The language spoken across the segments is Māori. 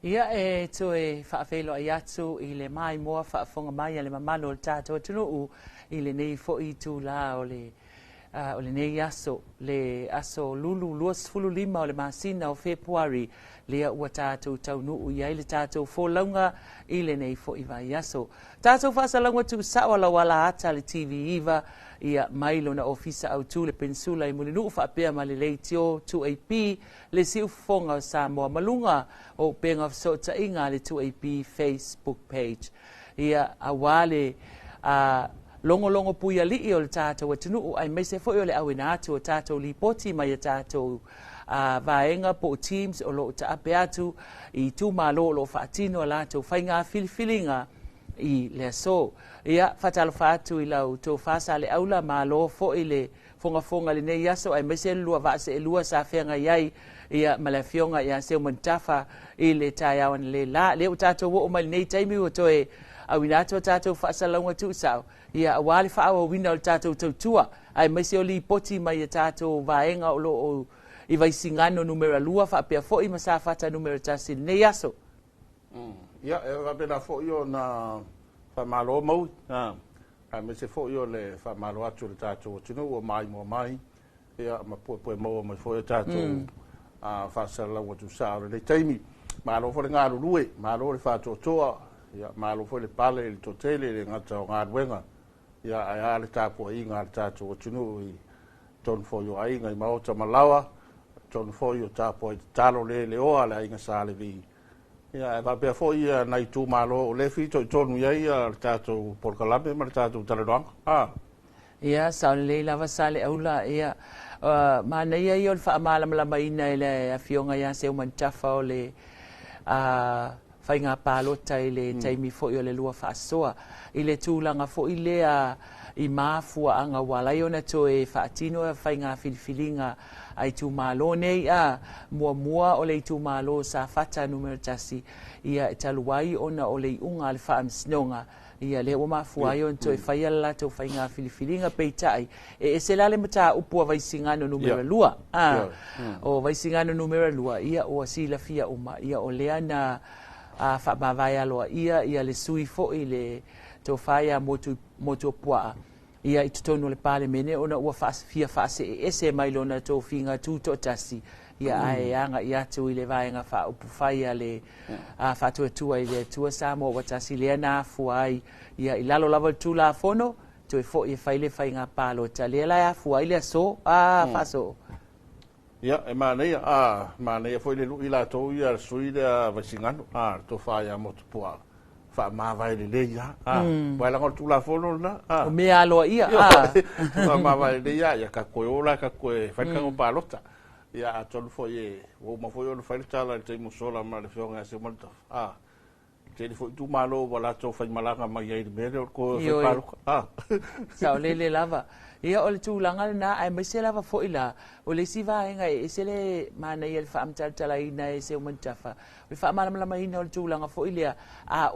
Ia e toe whaafelo ai atu I le mai moa whaafonga mai le mamalo o tātou tunu I le nei fo I tū la o le nei aso, le aso lulu luas fulu lima o le masina o Februari lea ua tātou taunuu ia I le tātou fōlaunga I le nei fo I vai aso. Tātou whaasalaunga tu sawala wala ata le TV iwa ia mailo na ofisa au tū le pensula I mulinu whaapea ma le leitio 2AP le siu fonga o Samoa Malunga o penga sota inga le 2AP Facebook page. Ia awale longo puia li o le tātou atunu ai mai se foi o le awina atu o tātou li poti mai a tātou vaenga po teams o lo ta ape atu I tu malo lo fatino la to fainga filifilinga I le so ia fatalo fatu I lau to fasa le aula malo fo I le fonga le nei aso ai mai se lua va se lua sa fenga iai ia malafionga ia se mantafa I le taiawan le la le tātou wo mai nei taimi o toe awina to tātou whaasalaunga tu sao ia awali whaawa wina o tātou tautua ai mai se o li poti mai a tātou vaenga o lo o I vai singano numera lua whaapea fo I masafata numera tasi nei aso. Ia e wapena fo I o na whamalo mau ai mai se fo I o le whamalo atu le tātou tinu o mai mo mai ia ma poe mau mai fo I tātou whaasalaunga tu sao le taimi malo fo le ngāru lue malo le whātotoa ia malo fo le pale le totele le ngata o ngāruenga ia ai ale tāpua I ngā le tātou o tunu I ton fo yo ai ngai maota malawa ton fo yo tāpua I talo le oa le ai ngā sa le vi ia e wapea fo ia nai tū malo o le fito I tonu ia ia le tātou porkalame ma le tātou taladoanga ia sao le lava sa le aula ia mana ia I o le whaamalamalama ina I le afionga ia se umantafa o le whainga pālota I le taimi fo I o le lua whaasoa I le tūlanga fo I lea I mafua anga walai ona to e whaatino e whainga filifilinga ai tu malo nei mua o le tu malo sa fata numero tasi ia e taluai ona o le unga le whaamsnonga ia le o mafua ai on to e whaiala to whainga filifilinga peitai e se lale mata upua vaisingano numero lua o vaisingano numero lua ia o asila fia uma ia o leana whaamavai aloa ia le sui fo I le to faya motu pua ia I tutonu le pale mene ona ua fia fase ese mai lona to finga tu to tasi ia ai anga ia tu I le vaenga fa upu faya le fatu tua I le tua samo watasi le na fuai ia I lalo lava tu la fono to fo I faile fainga palo tale la ya fuai le so faso ia e manei foi le lui la to ia sui le vasingano to faya motu pua fa ma vai le ia vai la tu la fono na o me alo ia fa ma vai le ia ka koiola ka koe fa ka palota ia tolu foi o ma foi o fa le tala te mo sola ma le fionga se mo te foi tu malo wala to fa malanga mai ai me ko fa palo sao le lava ia o le tūlanga na ai mai se lava fo ila o le siva inga e se le mana ia le whaamtala ina e se umantafa le whaamalamala ina o le tūlanga fo ilia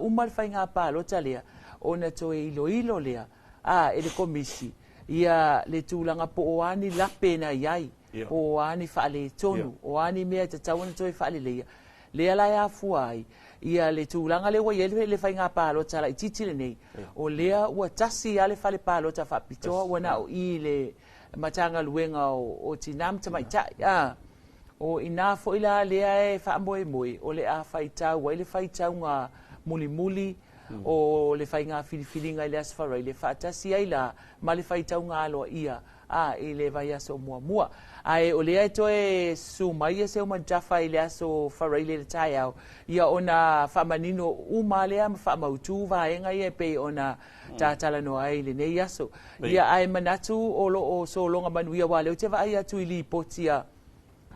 umal whainga palo talia o na to e ilo lea e le komisi ia le tūlanga po o ani lape na iai o ani whaale tonu o ani mea te tawana to e whaale lea lea la ia fuai ia le tūlanga le wai le whainga palo tala I titile nei o lea ua tasi ale whale palo ta whapitoa wana o I le matanga luenga o tinam ta maitai o ina fo ila lea e whaamoe moe o le a whaitau wai le whaitau ngā muli o le whainga filifilinga I le asfarai le whaatasi aila ma le whaitau ngā aloa ia I le vai aso mua ai o lea to e sumai se uma jafa I le aso farai le taiao ia ona whamanino umalea ma whamautu vaenga ia pe ona tātala no ai le nei aso ia ai manatu o lo o so longa manuia wale o te vai atu I li potia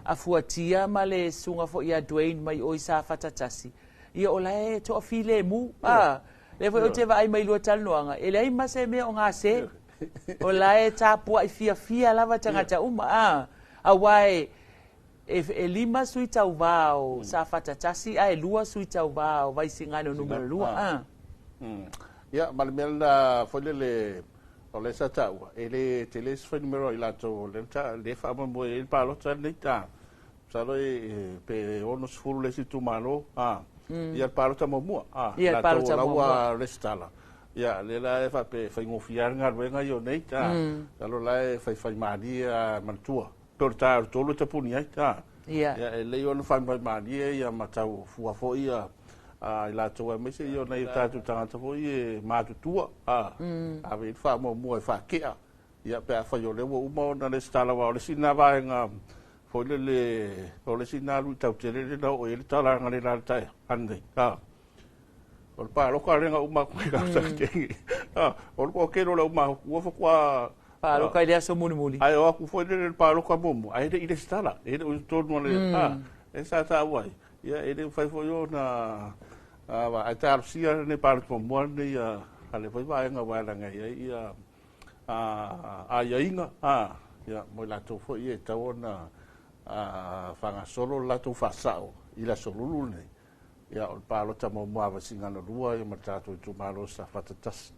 a fuatia ma le sunga fo ia Dwayne mai o isa fatatasi ia o lae to afile mu le foi o te vai mai lua talnoanga ele ai ma se me o ngā se o lae tāpua I fia lava tangata uma awai e lima sui tau vao sa fatatasi ai lua sui tau vao vai singano numero lua ia malmela foi le o le sa tau ele teles foi numero I lato le fa mo il palo tsa le ta sa lo pe ono sfulu le si tu malo ia palota mo Ia palota mo mua restala ia le la fa pe fa ngofiar ngar wenga yo nei ta lo la fa mali mantua torta tolo te puni ai ta ia le yo no fa mali ia matau fua fo ia la to me se yo nei ta tu tanga fo ia ma tu tua a ve fa mo fa ke ia pe fa yo le mo na restala wa le sina va nga fo le sina lu tau te le no e le tala ngale la tai ande o pa lo ka renga uma ku ka sa ke o ko ke lo uma wo fo kwa pa lo ka ile so muni ai o ku fo le pa lo ka bomo ai de ile stala e o to no le e sa ta wai ia e de fa fo yo na va a tar sia ne pa ko mo ne ia ale foi va nga va la nga ia ia inga ia mo la to fo ia ta ona fanga solo la tu fasao ila solulu nei ia o palo tamo moava singana lua ia matatu tu malo sa fatatas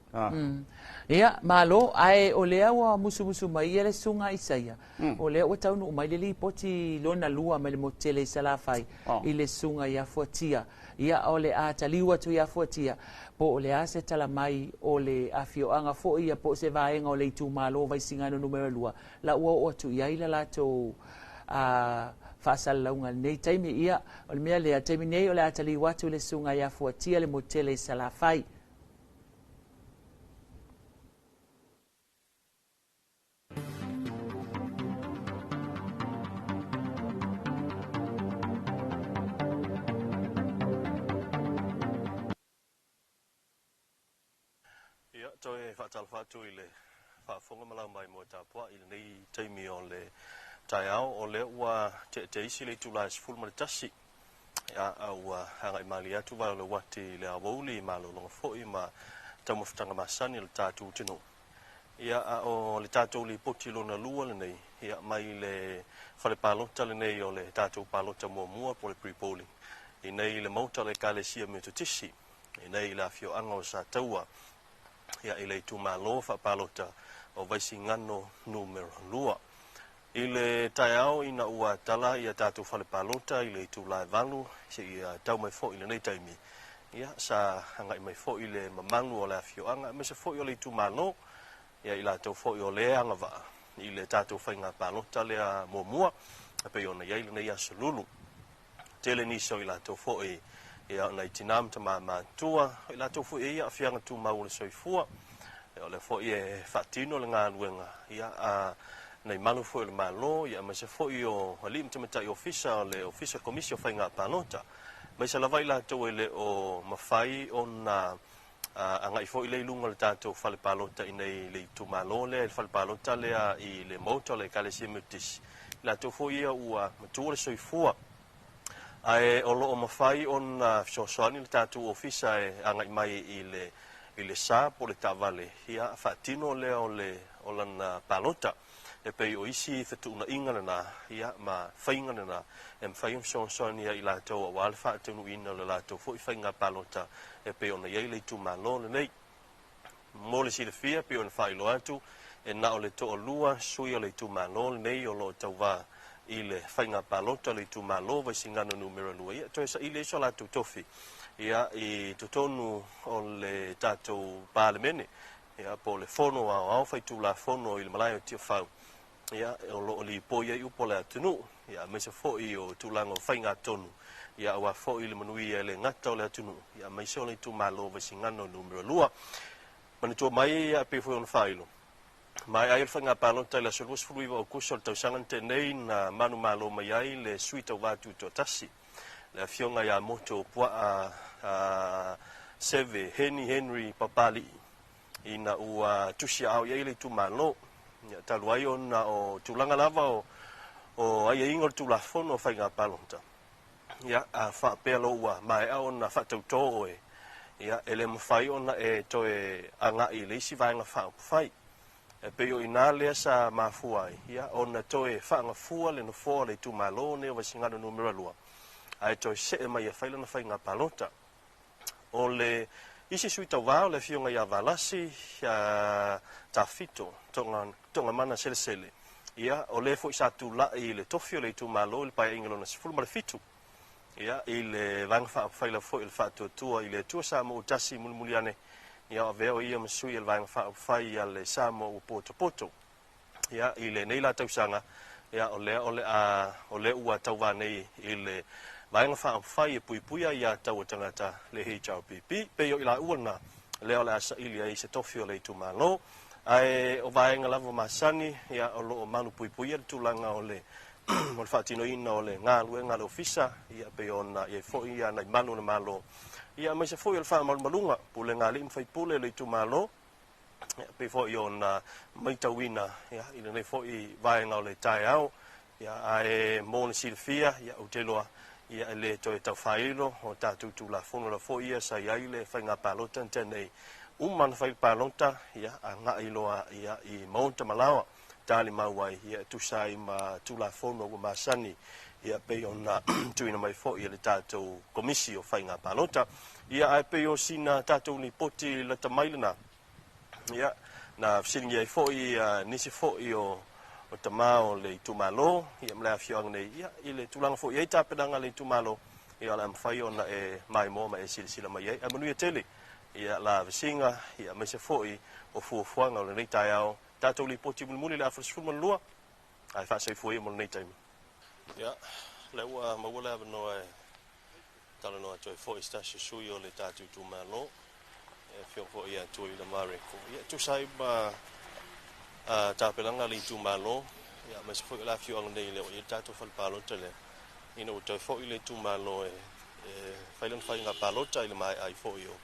ia malo ai o lea wa musu mai ele sunga isaia o lea o tau no mai le poti lona lua mai le motele sala fai ile sunga ia fotia ia o le a taliwa tu ia fotia po o le a se tala mai o le afio anga fo ia po se vaenga o le tu malo vai singana numero lua la o tu ia ila la to fasal launga nei taimi ia o le mea lea taimi nei o le atali watu le sunga ia fuatia le motele salafai. Ia toi fatal fatu ile fa fonga mala mai mo tapua ile nei taimi o le tai au o le ua te isi le tula full ma tasi ya au hanga i mali atu va le wati le awoli ma lo longa foi ma tamu ftanga masani le tatu tino ya o le tatu li poti lo na lua le nei ya mai le fale palota le nei o le tatu palota mo mua po le pre-polling i nei le mauta le kalesia me tisi i nei la fio anga o sa taua ya i le tu malo fa palota o vaisi ngano numero lua ile taiao ina ua tala ia tatu fale palota ile tu lai valu se ia tau mai fo ile nei taimi ia sa hanga mai fo ile mamangu o la fio anga me se fo ile tu malo ia ila tau fo ile anga va ile tatu fainga palota le momua pe ona ia ile nei asululu tele ni so ila tau fo ia nei tinam tama tua ila tau fo ia fianga tu mau le soifua ia le fo ia fatino le ngaluenga ia nei malu foi le malo ia ma se foi o lim te mata official le official commission fai nga palota ma se lava ila to ele o mafai ona anga i foi le lunga le tato fale palota nei le tu malo le fale palota le i le moto le kalesi mutis la to foi ia ua matu le soifua ai o lo mafai on sosani le tato official anga mai i le sa po le tavale ia fatino le o lana palota e pe o isi te tuna inga na ia ma fainga na em faim son ia ila to wa alfa te nu ina la to fo fainga palota e pe ona ia le tu malo nei mo le si le fia pe on failo atu e na o le to lua sui o le tu malo nei o lo to va ile fainga palota le tu malo va singano numero lua ia to sa ile so la tu tofi ia i to tonu o le tato parlemene ia po le fono au fai tu la fono il malayo ti fa ia o lo li poia u pola tunu ia me se fo i o tulango fainga tonu ia wa fo i le manui le ngata le tunu ia me se le tu malo ve singano numero lua mani tu mai ia pe fo on failo mai ai fainga palota la solus flui o kusol tau sangante nei na manu malo mai ai le suita wa tu to tasi le fionga ia moto pua seve Henry Papali ina ua tusia au ia le tu malo ya taluai ona o tulanga lava o ai ingo tulafono fainga palonta ya fa pelo wa mai ona fa tauto ya ele mfai ona e to anga i le si vainga fa fai e pe yo inale sa mafuai ya ona to fa nga fua le no fo le tu malo ne o singano numero lua ai to se mai fa le no fainga palonta o le isi suita wao le fionga ya valasi ya tafito tonga mana sele ia o le fo sa tu la i le tofio le tu malo le pai ingelo na sifulu mal fitu ia i le vanga whaafai fo i le whaatuatua i le tua sa mo utasi mulimuli ane ia o veo ia masui i le vanga whaafai ia le sa mo upoto ia i le nei la tausanga ia o le ua tau vanei i le vanga whaafai e puipuia ia tau tangata le HRPP pe o i la uana leo le asa ili ai se tofi o le itumalo ai o vaenga lava masani ia o lo manu puipuia le tulanga o le mo le whaatino ina o le ngā le ofisa ia pe ona ia fo ia nai manu le malo ia mai se fo ia le wha malunga pule ngā lim fai pule le itumalo pe fo ia ona mai tauina ia ina nei fo i vaenga o le tai au ia ai mo le silfia ia o teloa ia le to tau failo o tatu tu la fono la fo ia sa ia le fa nga palota tenei man fai palota ia nga iloa ia I monta malawa tali mawai ia tu sai ma tu la fono o masani ia pe ona tu ina mai fo ia le tatu komisio fa nga palota ia ai pe o sina tatu ni poti la tamailana ia na singi fo ia nisi fo io o tamao le tumalo ia mla fiong nei ia ile tulang fo ia tapedanga le tumalo ia la mfai ona e mai mo ma e silsila mai ia manu ia tele ia la visinga ia me se foi o fuanga o le nei taiao tatou li poti muli la fos fuma lua ai fa se foi mo nei time ia le wa ma wala no e tala no to foi sta sui o le tatou tumalo e fiong fo ia tu i la mare ia tu sai ba tapelanga le tumalo ia mas foi la fiong nei le o tatou fal palo tele ino to foi le tumalo e failan fai nga palota ile mai ai foi o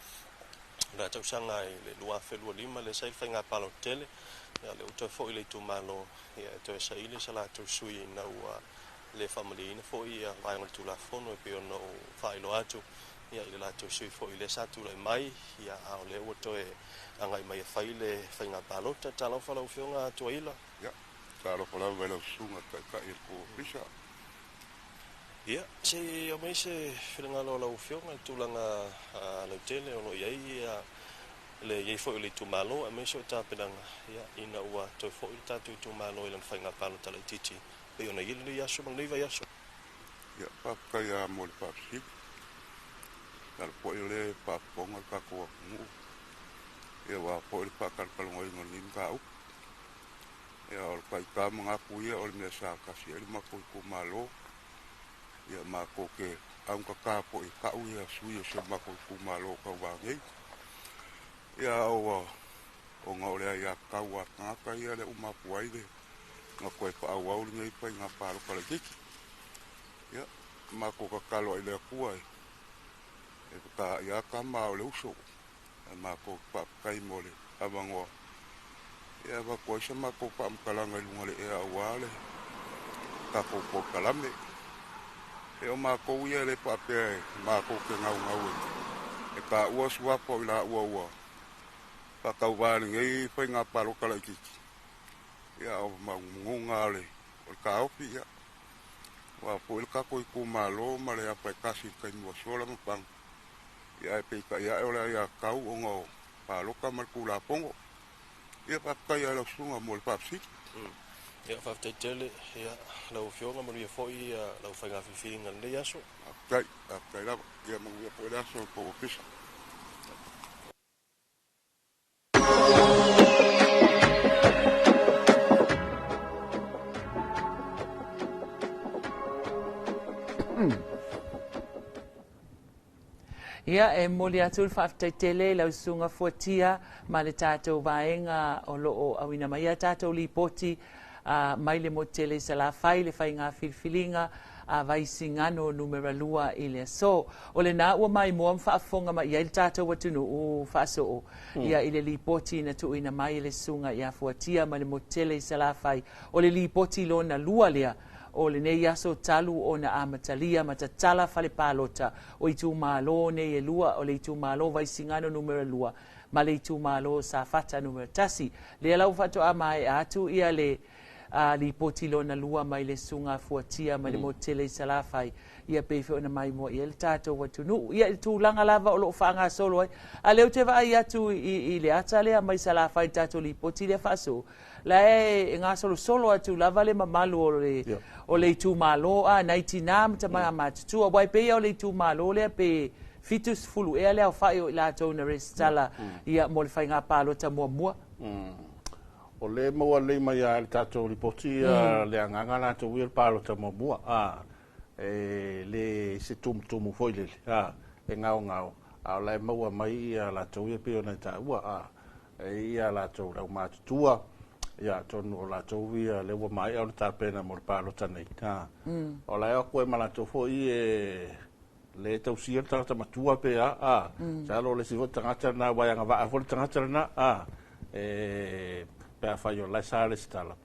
na tau sanga le lua felu lima le sai fai nga palotele ia le to foi le tumalo ia to sai le sala to sui na ua le family na foi ia vai ngol tu la fono e pe no fai lo atu ia ile la to sui foi le sa tu le mai ia au le o to e angai mai fai le fai nga palota talo fala ufionga to ila ia talo fala velo sunga ka il ko pisa ia se o mai se filinga lo ufionga tulanga le tele o ia ia le ia foi le tumalo a mai so ta pedanga ia ina ua to foi ta tu malo ile fai nga palota le titi pe ona ile ia so mangai vai aso ia pa ka ia mo le pa si tal po ile pa ponga ka ko mu ia wa po ile pa ka ngoi ngoni ka u ia o kai ka mga ku ia o me sa ka si ile ma ko malo ia ma ko ke ang ka po I ka u ia sui se ma ko malo ka wa ngai ia o ngore ia ka wa ka ia le uma puai de nga ko pa wa u ngai pa nga pa lo ka kiki ia ma ko ka kalo ile kuai e ka ia ka ma o le uso ma ko pa kai mole abango ia ba ko se ma ko pa mkalanga lungale e awale ka ko kalame e o ma ko ia le pa pe ma ko ke ngau e ka ua sua po la ua pa ka wa ngai pa nga pa lo kala kiki ia o ma ngunga le o ka ofi ia wa po ka ko ku malo ma le pa kasi ka ni sola ma pang ia pe ka ia o la ia ka u ngo pa lo ka ma ku la pongo ia pa ka ia lo sunga mo le pa si ia fa te tele ia la ufionga mo ia foi la ufanga fifinga le yaso kai la ia mo ia po la so po pisa Ia e moli atu whaaftaitele lau sunga fuatia ma le tātou vaenga o loo awina mai a tātou li poti mai le motele sa la whai le whai ngā whilwhilinga a vaisingano numera lua I le so. O le nā ua mai mua mwhaafonga mai ia le tātou watunu o whaaso o. Ia I le li poti na tu ina mai le sunga ia fuatia ma le motele sa la whai. O le li poti lo na lua lea. O le nei aso talu o na amatalia matatala fale palota o I tu malo ne e lua o le I tu malo vaisingano numera lua ma le I tu malo sa fata numera tasi le lau fato a mai atu ia le li potilo na lua mai le sunga fuatia ma le motele salafai ia pefe ona mai mo ia le tato watunu ia tu langa lava o lo fanga solo ai a leo te vai atu I le ata le mai salafai tato li potile faso la e ngā solo atu lava le mamalu o le tu malo a 99 tama matutua wai pe o le tu malo le pe fitus fulu e le fai o la tona restala ia mo le fai ngā palo ta mua o le mo le mai a tato ripoti le anganga na to wil palo ta mua le se tum foi le e ngao a le mo mai la to wil pe ona ta ua ia la to ra matutua ia tonu o la to via le mai o ta pena mo palo ta nei o la ko e mala to foi le tau sia ta matua pe sa lo le si vota ngata na wa nga va vota ngata na pe fa yo la sala stala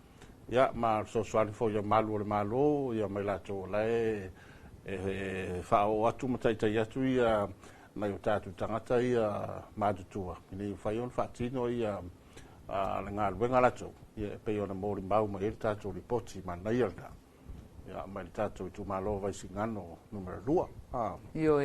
ya ma so swali fo yo malo ya mai la to la fa o atu mata ya tu ya na yo tatu tangata ya ma tua ni fa yo fa tino ya la nga venga la to ya pe yo na mo mbau ma el tatu ripoti ma na yerda ya mai tatu tu malo vai singano numero 2 Yo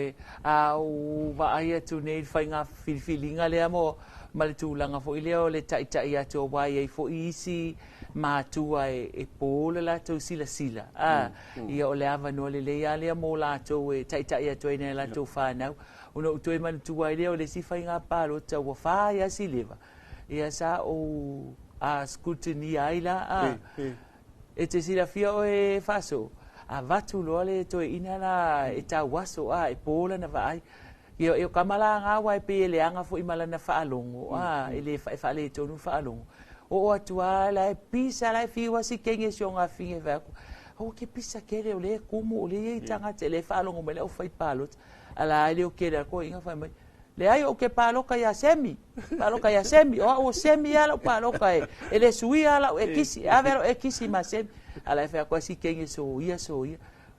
au va ai tu nei fai nga filinga le amo mal tu langa fo ile o le tai ya to wai ai fo isi ma tu ai pole la to sila ia o le ava no le ya le amo la to tai ya to nei la to fa na uno to man tu ai le o le si fai nga palo ta wa fa ya sileva ia sa o a scrutiny ai la e te sila fia o e faso a vatu lo le to ina la e ta waso e pola na vai io kamala nga wai pe le anga fo imala na fa alongo ele fa le to no fa alongo o atua la pisa la fi wasi kenge so nga fi va o ke pisa ke le kumu le tanga tele fa alongo me le o fai palot ala ele o ke da ko inga fa mai le ai o ke palo ka ya semi o semi ala palo ka ele sui ala e kisi avero e kisi ma semi ala fa ko si kenge so ia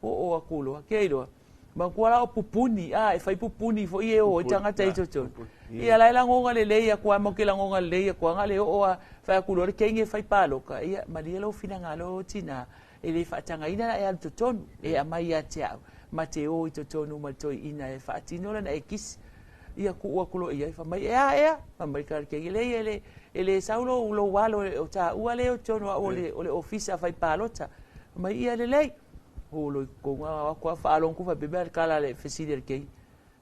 o akulo ke iro ma kuala o pupuni e fai pupuni fo ie o tanga tai toto ia la ngonga le ia kwa mo ke la ngonga le ia kwa ngale o fa akulo kenge fai palo ka ia malielo fina ngalo tina ele fa tanga ina e al toton e amai atia mateo i totonu matoi ina e fa tino na e kisi ia ku akulo ia fa mai fa mai ka ke ele saulo lo walo o ta uale o tono ole ofisa fai palota mai ia le o lo ko kwa fa alon ku fa bebe kala le fesider ke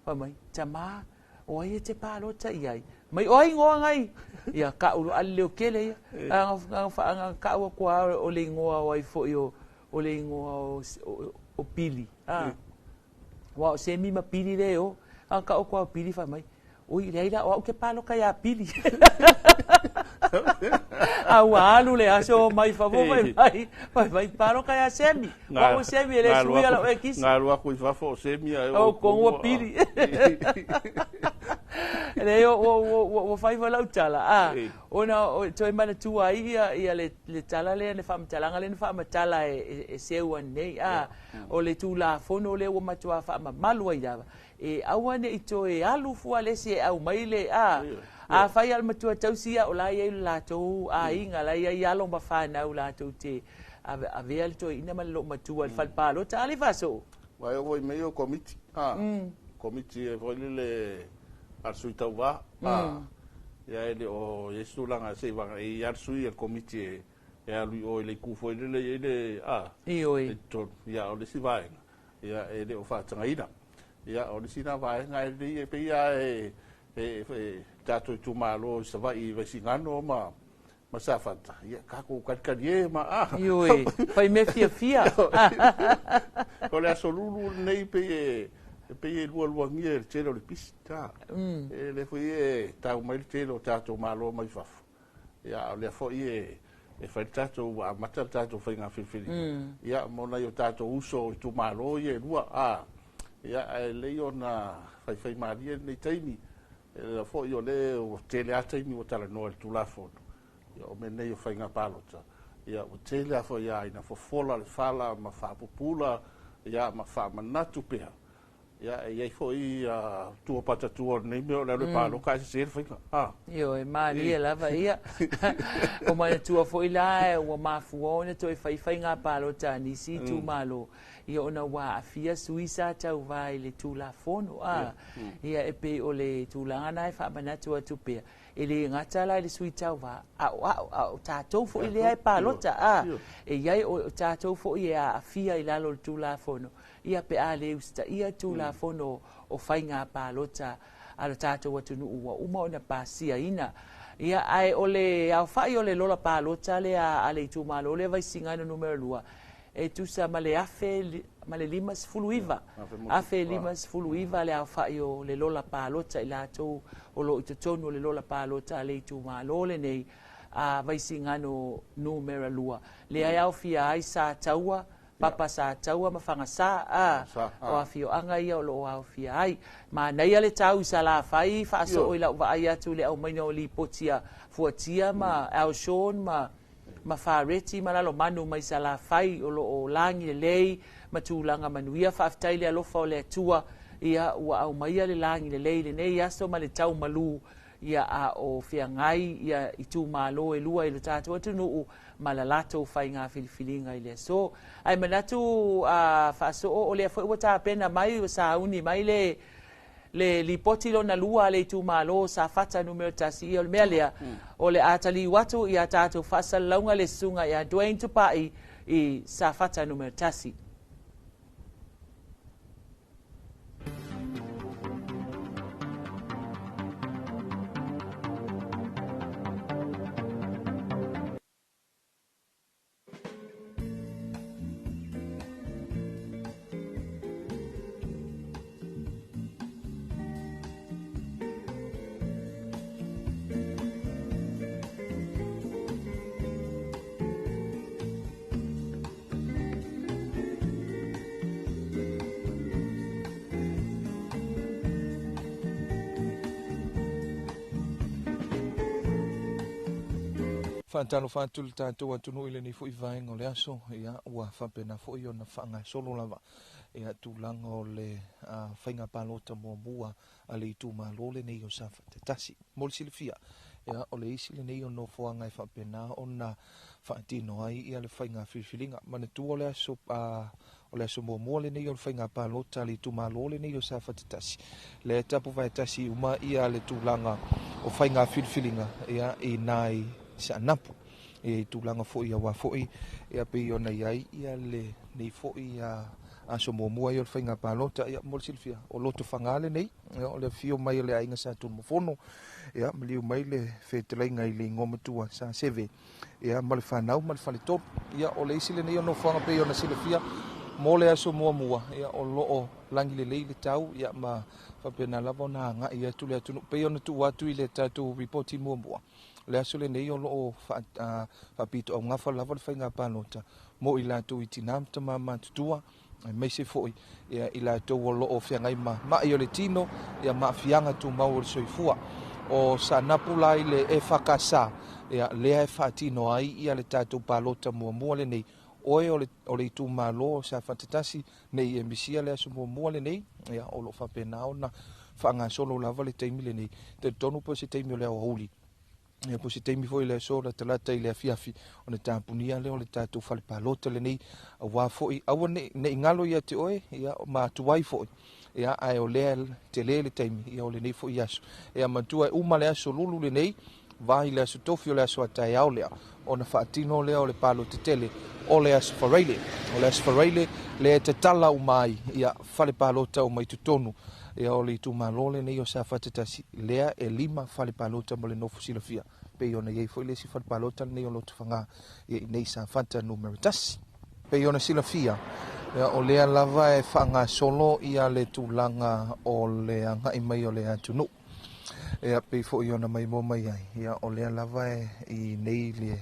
fa mai tama o ia te palota ia mai oi ngo ngai ia ka ulo alle o kele ia fa ka o kwa o le ngo o fo yo o le ngo o pili wa se mi ma pili le o ka o kwa pili fa mai oi leila o ke palo ka ya pili alu le aso mai fa mai palo ka ya semi o semi le suia la ekisi ngalo aku fa fo semi o con o pili le o fai va la utala ona o toi mana tu ai ia le tala le ne fam talanga le fam tala e seu nei o le tu la fono le o matua fa malu ai dava e awane ito e alu fua le se au maile a fai al matua tausia o la ia la to inga la ia lo ba fa na la to te a ve to ina mal lo matua al fal palo tali faso vai o voi meio comiti comiti e voi le al suita va ia ele o yesu langa se va e ar sui al comiti e alu o le ku foi le oi to ia o le si vai ia ele o fa tanga ina ia o le sina vai ngai le pe ia e tato tu malo sa vai singano ma safata ia ka ko kalie ma oi fai me fia o le asolulu nei pe lu ngie telo le pista le foi tau mai telo tato malo mai fa ia le foi e fai tato a mata tato fai nga fili ia mo na yo tato uso tu malo ie lua ia le ona fai maria nei taimi la fo yo le o tele ata mi o tala no tu la fo yo me nei fai nga palota ia o tele a fo ia ina fo fola le fala ma fa popula ia ma fa manatu pe ia fo ia tu pata tu nei me o le palo ka se fai yo e maria lava ia o mai tu fo ila o ma fu ona to fai nga palota ni si tu malo ia ona ua afia suisa tau vai le tulafono ia e pe o le tulaga na e faamanatu atu pea e le gata la i le sui tau va o tatou foʻi lea e palota e iai o tatou foʻi e aafia i lalo le tulafono ia pe a le usitaʻia tulafono o faiga palota a le tatou atunuu ua uma ona pasiaina ia ai o le aofaʻi o le lola palota lea a le itumālo le vaisigaina numero 2 e tusa ma le afe ma le 5 afe 5 le aofaʻi o le lola palota i latou o loo i totonu o le lola palota a le itumālo lenei a vaisigano numero 2 lea e aofia ai sa taua papa sa taua ma fagasā o afioaga ia o loo aofia ai manaia le tau i sa lafai faasoo i laʻuvaai atu le aumaina o lipotia fuatia ma alshon ma fareti ma lalo manu mai sa lafai o loo lagi lelei ma tulaga manuia faafetai le alofa o le atua ia ua aumaia le lagi lelei lenei aso ma le tau malū ia a o feagai ia i tumālo e lua i lo tatou atunuu ma la latou faigā filifiliga i le aso ae manatu faasoo o lea foʻi ua tapena mai ua sauni mai le lipoti lona lua a le itumālo sa fata numero tasi ia o le mea lea o le a taliu atu ia tatou faasalalauga le susuga ia Dwayne Tupaʻi i sa fata numero tasi Whaantalo whaatulu tātou atunu i le ni fui vaenga o le aso ia ua whapena fui o na whaanga solo lava ia tūlanga o le whainga palota mua mua a le itu malole nei o sa te tasi. Moli sile fia ia o le isi le nei o no whaanga i whapena o na whaatino ai ia le whainga whiwhilinga. Mane tu o le aso mua mua le nei o le whainga palota le itu malole nei o sa te tasi. Le tapu vai tasi uma ia le tūlanga o whainga whiwhilinga ia i nai sa napu e tūlanga fo'i a wā fo'i e a pei ona iai ia le nei fo'i a so mua i o le whainga palota ia mol silfia o loto whangale nei o le fio mai o le ainga sa tūnu mofono ia maliu mai le whetelainga i le ngoma tua sa seve ia male whanau male whale top ia o le isi le nei o no whanga pei ona silfia mo le aso mua ia o loo langi le lei le tau ia ma whapena lava na nga ia tu le atunu pei ona tu watu i le tatu reporti mua le aso le nei o loo whapito au ngafa lava le whainga palota mo i lātou i tinamta ma tutua mai se foi ia i lātou o loo whiangai ma i o le tino ia ma fianga tu mau o le soifua o sa napula i le e whakasa ia lea e whaatino ai ia le tātou palota mua le nei oe o le itu malo sa whatatasi nei e misia le aso mua le nei ia o lo whapena o na whaanga solo lava le teimi le nei te tonu po se teimi o le au hauli ia po se teimi foi le aso la talata i le afiafi o ne tāpunia le o le tātou whale palota le nei a wā foi aua ne ingalo ia te oe ia ma tuai foi ia ai o lea te le teimi ia o le nei foi aso ia mantua e uma le aso lulu le nei vai le aso tofi o le aso atai au lea o na whaatino lea o le palo te tele o le aso whareile le te tala umai ia whale palota o mai tutonu ia o le itu malole nei o sa whatatasi lea e 5 whale palota mo le nofu silafia pei ona iei foi le si whale palota nei o lotu whanga ia nei sa whata numero tasi pei ona silafia ia o lea lava e whanga solo ia le tūlanga o le angai mai o le atunu ia pei fo i ona mai mo mai ai ia o lea lava i nei le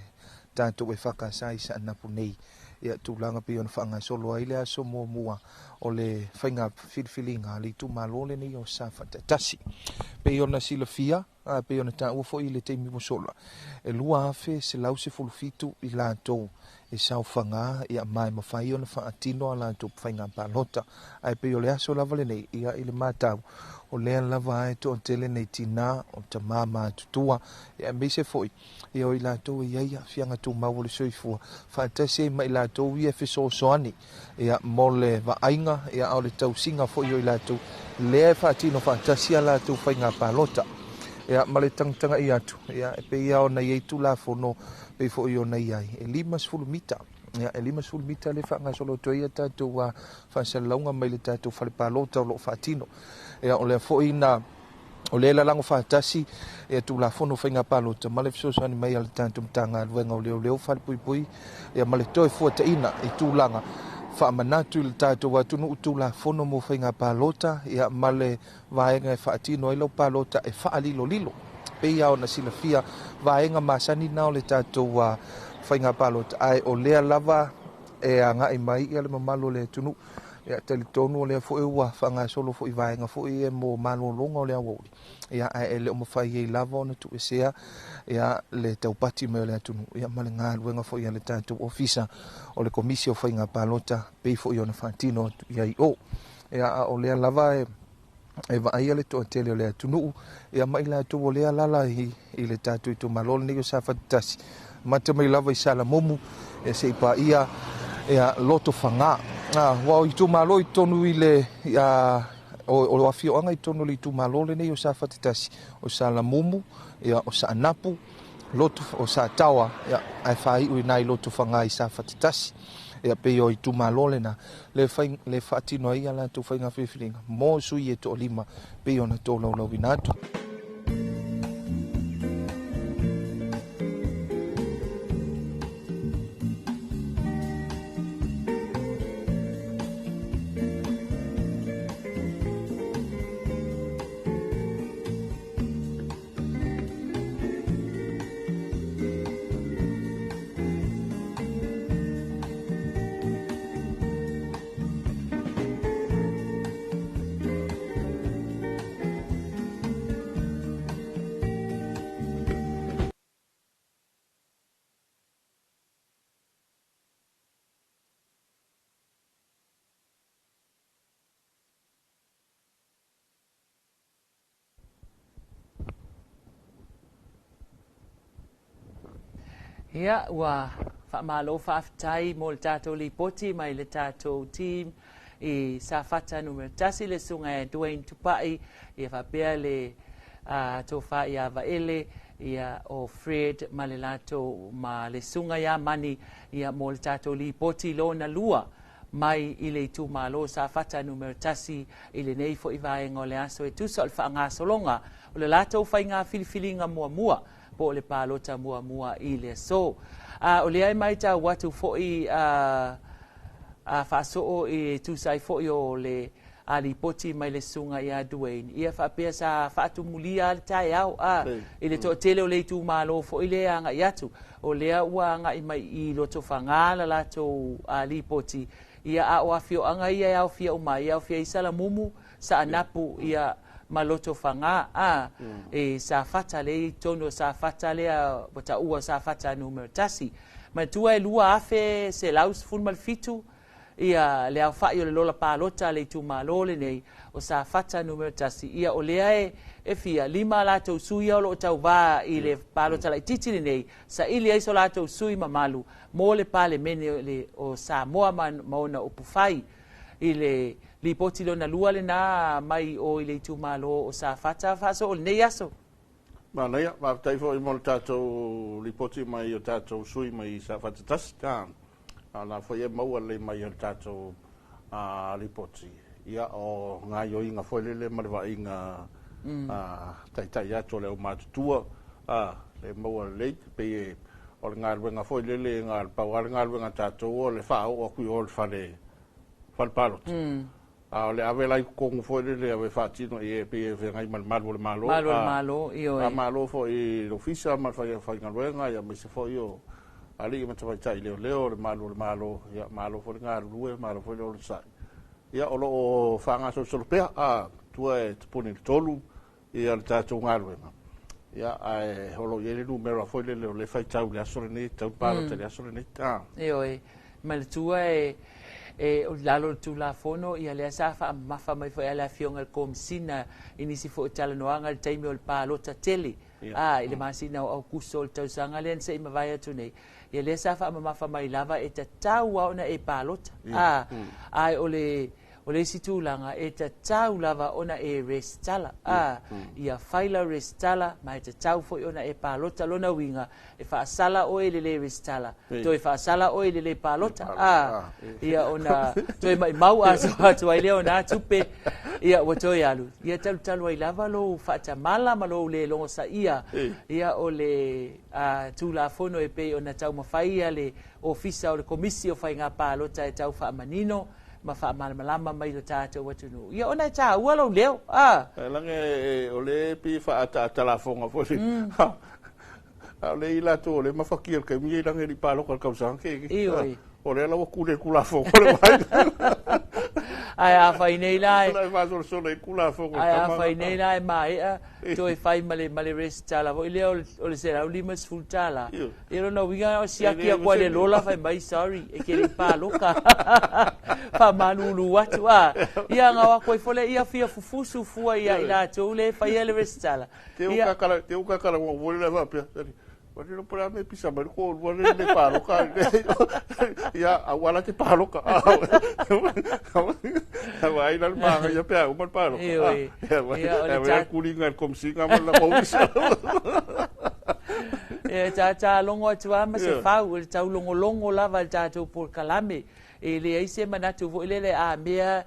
tātou e whakasai sa napu nei ia tūlanga pei ona whanga solo ai le aso mua o le whainga whilwhilinga le tu malole nei o sa whatatasi pei ona silafia a pe ona ta ua fo i le teimi mo sola e lua afe se lau se fulufitu i latou e saufaga ia mai mafai ona faatino a latou faiga palota ae pe o le aso lava lenei ia i le matau o lea lava ae toʻatele nei tinā o tamā matutua ia me se foʻi ia o i latou e iai aafiaga tumau o le soifua faatasi ai ma i latou ia fesoasoani ia mo le vaaiga ia o le tausiga foʻi o i latou lea e faatino faatasi a latou faiga palota ia ma le tagataga i atu ia e peia ona iai tulafono pei foʻi ona iai e 5 mita ia e 5 mita le faagasoloto ia tatou a faasalalauga mai le tatou falepalota o loo faatino ia o lea foʻi na o le lalago faatasi ia tulafono faiga palota ma le fesoasoani mai a le tatou matagaluega o leoleo falepuipui ia ma le toe fuataʻina i tulaga faamanatu i le tatou atunuu tulafono mo faiga palota ia ma le vaega e faatino ai lau palota e faalilolilo peia ona silafia vaega masanina o le tatou faiga palota ae o lea lava e agaʻi mai ia le mamalu o le atunuu ia talitonu o lea foʻi ua faagasolo foʻi vaega foʻi e mo malologa o le auauli ia ae e le o mafai ai lava ona tuʻesea ia le taupati mai o le atunuu ia ma le galuega foʻi a le tatou ofisa o le komisi o faiga palota pei foʻi ona faatino atu iai o ia o lea lava e vaaia le toʻatele o le atunuu ia mai latou o lea lala i le tatou i tomalo lenei o sa fatatasi mata mai lava i salamomu e seʻi paia ia loto fagā ua o i tomalo i tonu i le o afioaga i tonu le itumālō lenei o sa fatatasi o salamumu ia o saʻanapu loto o sa tawa ia ae faiʻu inā i loto fagā i sa fatatasi ia pei o itumālō lena le faatino ai a latou faiga filifiliga mo sui e toʻalima pei ona tolaulauina atu Ia, ua whaamalo whaafetai mo le tātou li poti mai le tātou team i sa whata numero tasi le sunga e Dwayne Tupai i whapea le tō wha i a waele ia o Fred ma le lato ma le sunga ia mani ia mo le tātou li poti lo na lua mai i le tu malo sa whata numero tasi i le nei fo i vaenga o le aso e tusa o le whaanga solonga o le lato whai ngā filifilinga mua mua po le palota mua mua i le so. O le ai mai ta watu fo'i whaasoo i tusai fo'i o le ali poti mai le sunga i a Dwayne. Ia whapea sa whaatu mulia le tai au i le to'atele o le tu malo fo'i le anga i atu. O lea ua anga i mai i loto whangala lato ali poti. Ia a o awhio anga ia au fia o mai, au fia i salamumu sa anapu ia maloto fanga e sa fata le tono sa fata le bota ua sa fata numero tasi ma tua e lua afe se laus fun mal fitu ia le au fai o le lola palota le tu malole nei o sa fata numero tasi ia o le e fia lima la to sui o lo tau va i le palota le titili nei sa ili ai so la to sui mamalu mo le pale mene le o sa moa maona upufai i le li poti lo na lua le na mai o i le tu malo o sa fata faso o nei aso. Ma nei, ma tai fo i mo tato li poti mai o tato sui mai sa fata tasta. Na fo e mau le mai o tato li poti. Ia o nga yo inga fo le marva inga tai ato le o matutua le mau le pe o nga wenga fo le nga pa nga wenga tato o le fa o ku o fa le palot. Le ave lai kong fo le ave fatino e pe ngai malo io malo fo i l'ufficio ma fa ngaluenga ya me se fo io ali ma tava tai leo le malo ya malo fo nga lue malo fo lo sa ya o lo fanga so pe tu e pone tolu e al tato ngaluenga ia ai holo ye le numero foi le fai tau le aso le tau palo te le aso le ta e oi ma le tua o lalo tu la fono ia le sa fa mafa mai foi ala fionga kom sina inisi fo tala noanga le taimi o le palo ta tele ile masina o kusol tau sanga len se ma vai atu nei ia le sa fa mafa mai lava e ta tau ona e palo ai o le situlanga e ta tau lava ona e restala ia faila restala mai ta tau foi ona e palota lona winga e fa sala o le restala to e fa sala o le palota ia ona to e mai mau aso atu ai le ona tupe ia o to yalu ia talu ai lava lo fa ta mala malo le longo sa ia o le tu la fono e pe ona tau mafai le ofisa o le komisi o fai nga palota e tau fa manino ma fa malama mai lo tata watu no ia ona ta ua lo leo lange o le pi fa ata telefonga fo a le ila to le ma fa kiel ke mi lange di palo ka kausan ke o le la ku le kula fo le mai ai a fai nei lai la va so le kula fo ai a fai nei lai mai to e fai male restala vo ile o le sera o limas fultala ero no winga o sia kia kwa le lola fai mai sorry e ke le palo ka fa manulu watu ia nga wa ko fole ia fia fufusu fua ia ila to le fai le restala te u ka kala mo vo le va pe Wali no para me pisa mal ko wali le palo ka ya awala te palo ka vai na manga ya pe o mal palo ya kulinga kom singa mal la komisa ta longo tua ma se fa o ta longo lava ta to por kalame le ai se manatu vo le a mea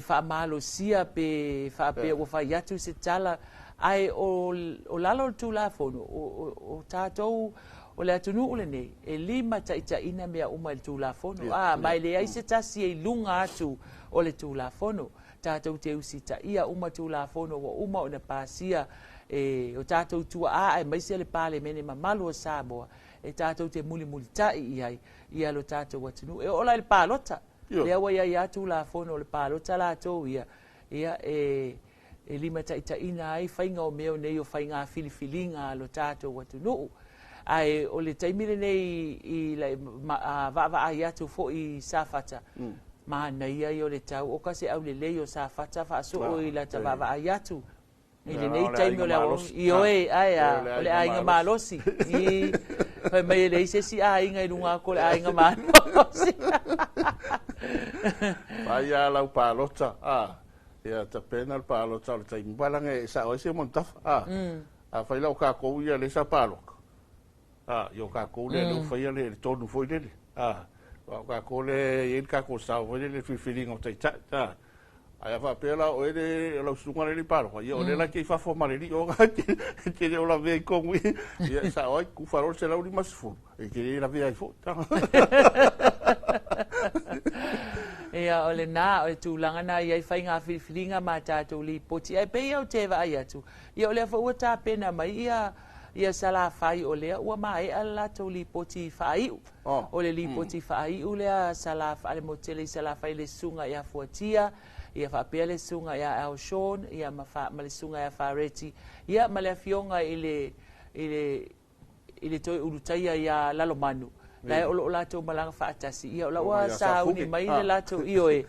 fa malo sia pe fa pe o fa ya tu se tala ai o lalo tu la fono o tatou o le atunu le nei e lima ta ina mea uma le tu la fono mai le ai se tasi e lunga atu o le tu la fono tatou te usita ia uma tu la fono o uma ona pasia o tatou tu ai mai se le pale mene mamalu o Samoa e tatou te muli tai ia lo tatou atunu e ola le palota le awa ia tu la fono le palota la to ia e lima ta ina ai fainga o meo nei o fainga filifilinga lo tato watu no ai o le taimile nei i la va ai atu fo i safata ma nei ai o le tau o kase au le lei o safata fa so o i la ta va ai atu i le nei taimile o i oe ai o le ai nga malosi i fa mai le se si ai nga lunga ko le ai nga malosi vai ala palota ia ta pena palo tau tai balange sa o se montaf a fai la ka ko ia le sa palo yo ka ko le fai le tonu foi le ka ko le il ka ko sa foi le feeling o tai ta ai fa pela o ele lo sunga le palo io le la che fa formale li o che le la ve con ia sa o ku farol se la uri mas fu e che la ve ai fu ia o le na o le tulaga na iai faiga filifilinga ma tatou lipoti ai pei au te vaai atu ia o lea fa ua tapena mai ia salafai o lea ua maeʻa le latou lipoti faaiʻu o le lipoti faaiʻu lea salafa ale motele i salafai le suga iā fuatia ia faapea le suga iā Alshon ia ma le suga iā Fareti ia ma le afioga i le toe ulutaia iā lalomanu la o latou malanga faatasi ia o la ua sauni mai le latou ioe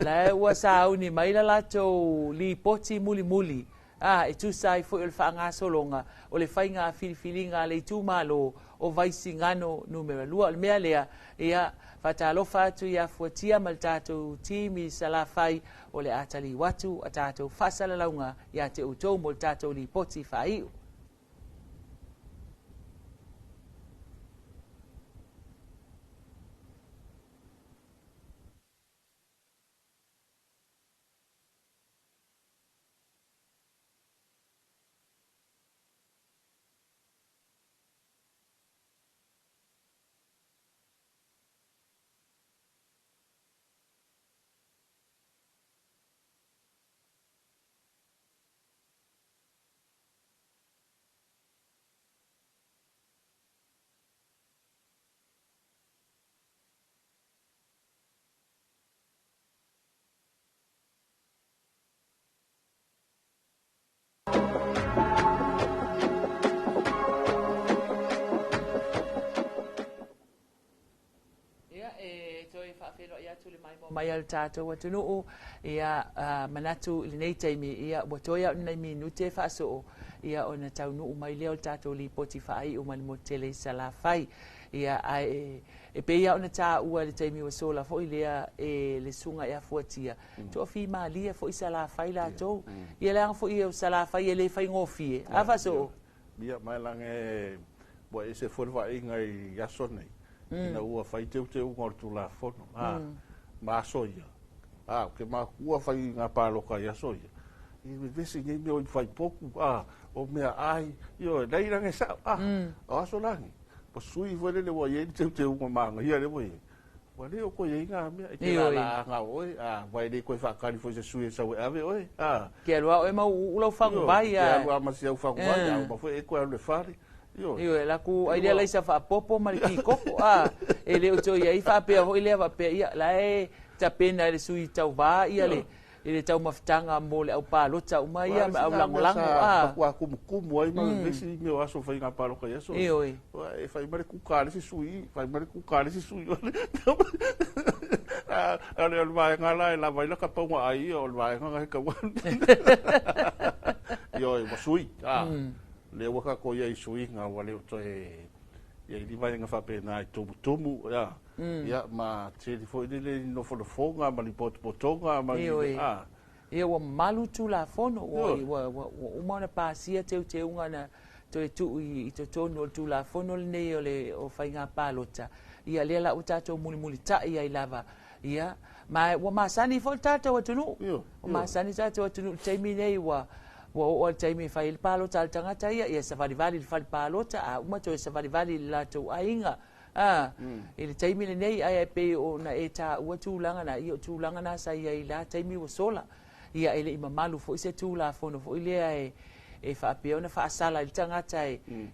la ua sauni mai le latou lipoti mulimuli e tusai foi o le faagasologa o le faiga filifilinga le itumalo o vaisigano numera lua o le mea lea ia faatalofa atu ia fuatia ma le tatou timi salafai o le a taliu atu a tatou faasalalauga iā te outou mo le tatou lipoti faaiʻu mai al tātou atunuu ia manatu i nei taimi ia watoia nei minute whaaso ia ona taunuu mai leo tātou li poti whaai o mani mo tele sala whai ia e pe ia ona tā ua le taimi wa sola fo i lea le sunga ia fuatia to fi malia fo i sala whai la tau ia leanga fo i o sala whai e le whai ngofie a whaso ia mai lange wa e se forwa ingai yaso nei ina ua whai teu ngor tu la fono ma soia ke ma ua whai ngā pāloka yaso ia i me vesi ngai me o i whai poku o mea ai io nei range sa o aso langi pa sui foi le wa ye teu ngā manga ia le voi wa le o ko ye ngā mea e te la ngā oi vai le koe whakari foi se sui sa we ave oi ke alua o e mau ulau whangu vai ke alua masi au whangu vai ma foi e koe au le whare Io la ku ai le sa fa popo mari ki kopo e le o to ia fa pe ho ile va pe ia la e ta pena le sui tau va ia le ile tau maftanga mo le au pa lo tau mai ia au lango wa kumu ai ma vesi me o aso fai nga palo ka yeso e fai mari ku kale si sui ale vai ngala la vai la ka pau ai o vai nga ka wa io e sui le waka ko ia i sui nga wale o toe ia i vai nga fa pena i tumu ia ma te li foi le no fo le fonga ma li potonga ma ia wa malu tu la fono wa umana pasia te unga na to tu i to tono tu la fono le nei ole o fai nga palota ia le la utato muli ta ia i lava ia ma wa masani fo tato tunu o masani tato tunu te mi nei wa o taimi fai il palo tal tangata ia sa vali fal palo ta uma to sa vali la to ainga il taimi le nei ai pe o na eta ua tu langa na io tu langa na sa ia ila taimi o sola ia ele ima malu fo se tu la fo no fo ile e fa pe ona fa sala il tangata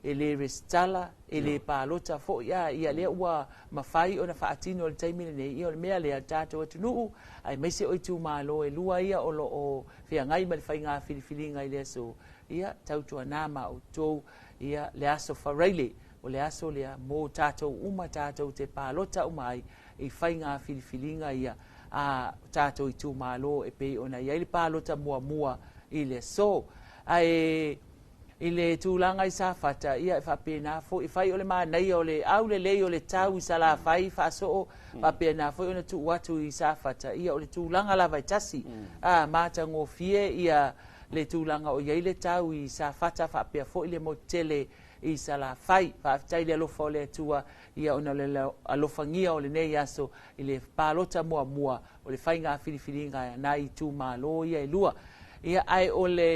ele restala ele palo ta fo ia le ua mafai ona fa atino il taimi le nei io me le tato tu ai mese o tu malo e lua ia o lo o fia ngai ma le fai ngā whiriwhiri ngai le so ia tautua nāma o tō ia le aso whareile o le aso lea mō tātou uma tātou te pālota umai i fai ngā whiriwhiri ngai ia a tātou i tū malo e pei ona ia i le pālota mua i le so ai i le tūlanga i sāwhata ia e whapena fo i whai o le mānei o le au le lei o le tau i sala whai whaaso o whapena fo i ona tu watu i sāwhata ia o le tūlanga la vai tasi māta ngō fie ia le tūlanga o iei le tau i sāwhata whapea fo i le motele i sala whai whaafitai le alofa o le atua ia ona le alofangia o le nei aso i le pālota mua o le whai ngā whiriwhiri ngai nā i tū mālo ia i lua ia ai o le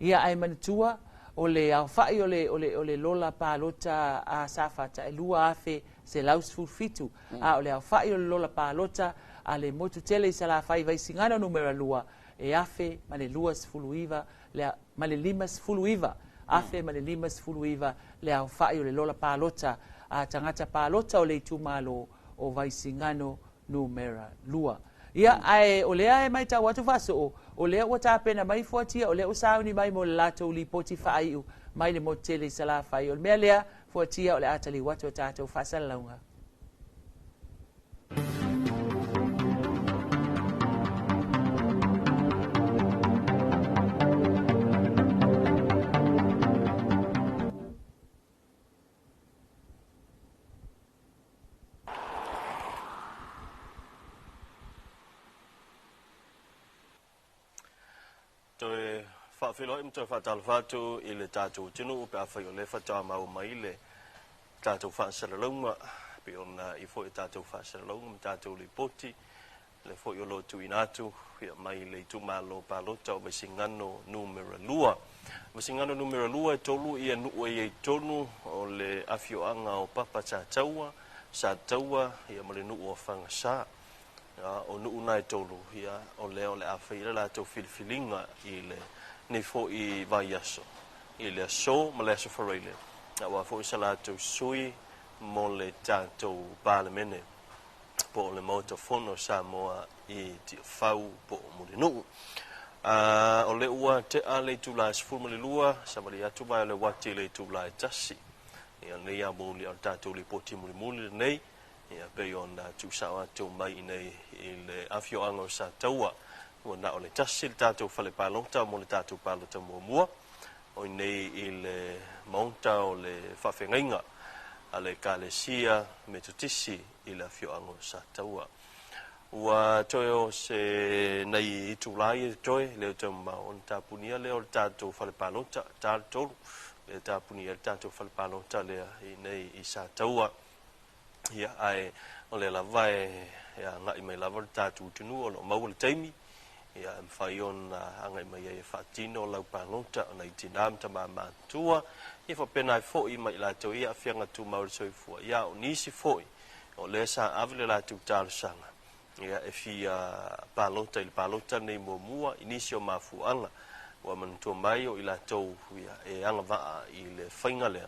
ia ai manatua o le au fai o le lola pālota a sāwhata e lua afe se lausful fitu o le au fai o le lola pālota a le motu tele i sala whai vai singana numera lua e afe ma le lua sfuluiva ma le lima sfuluiva afe ma le lima sfuluiva le au fai o le lola pālota a tangata pālota o le itu malo o vai singano numera lua ia ai o lea e mai tau atu faso o lea ua tāpena mai fuatia o lea o sauni mai mo le latou li poti whaaiu mai le motele i sala whai o le mea lea fuatia o le atali watu o tātou whasalaunga. Whawhilo im tō whatal whātu i le tātou tinu pe a whai o le whatā mau mai le tātou whaasaralaunga pe ona i fo i tātou whaasaralaunga ma tātou li poti le fo i o lotu inatu ia mai le tu malo pālota o Masingano numera lua. Masingano numera lua e tolu ia nuu e tonu o le awhioanga o papa sa taua ia ma le nuu o whangasā. O nuu nai tolu ia o le awhaira la tau whiliwhilinga i le nei fo i vai aso i le aso ma le aso whareile wa fo i salatou sui mo le tātou pālemene po le mauta fono Samoa i ti whau po mo le nuu o le ua te a le tūlai sifuru ma le lua sa ma le atu mai o le wati le tūlai tasi ia nei a mōli o tātou li poti muli nei ia pe ona tu sa tu mai nei ile afio ango sa taua ona ole tasil tatu fale palota mo le tatu palota mo mua o nei ile monta o le fafengainga ale kalesia metutisi ila afio ango sa taua ua toyo se nei tulai toy le tama on tapunia le o tatu fale palota tatu le tapunia tatu fale palota le nei isa taua ia ai o le lavai ia ngai mai lava tatu tunu o lo mau le taimi ia fai on angai mai e fatino lau palota o nei tinam tama matua ia fa pena fo i mai la to ia fianga tu mau soifua ia o nisi foi o le sa avle la tu tal sanga ia e fia palota il palota nei momua inisio mafuanga wa man to mai o ila to ia e anga va i le fainga le